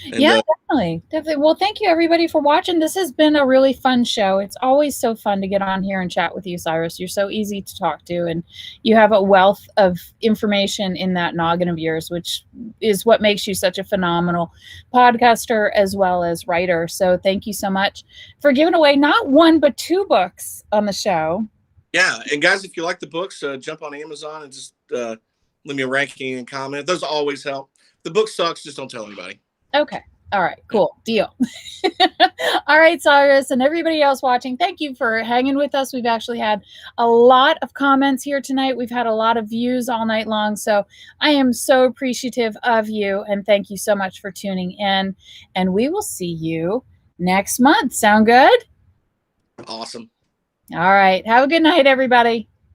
And, yeah, definitely. Well, thank you everybody for watching. This has been a really fun show. It's always so fun to get on here and chat with you, Cyrus. You're so easy to talk to, and you have a wealth of information in that noggin of yours, which is what makes you such a phenomenal podcaster as well as writer. So thank you so much for giving away not one, but 2 books on the show. Yeah, and guys, if you like the books, jump on Amazon and just leave me a ranking and comment. Those always help. If the book sucks, just don't tell anybody. Okay. All right. Cool. Deal. All right, Cyrus, and everybody else watching, thank you for hanging with us. We've actually had a lot of comments here tonight. We've had a lot of views all night long. So I am so appreciative of you, and thank you so much for tuning in. And we will see you next month. Sound good? Awesome. All right. Have a good night, everybody.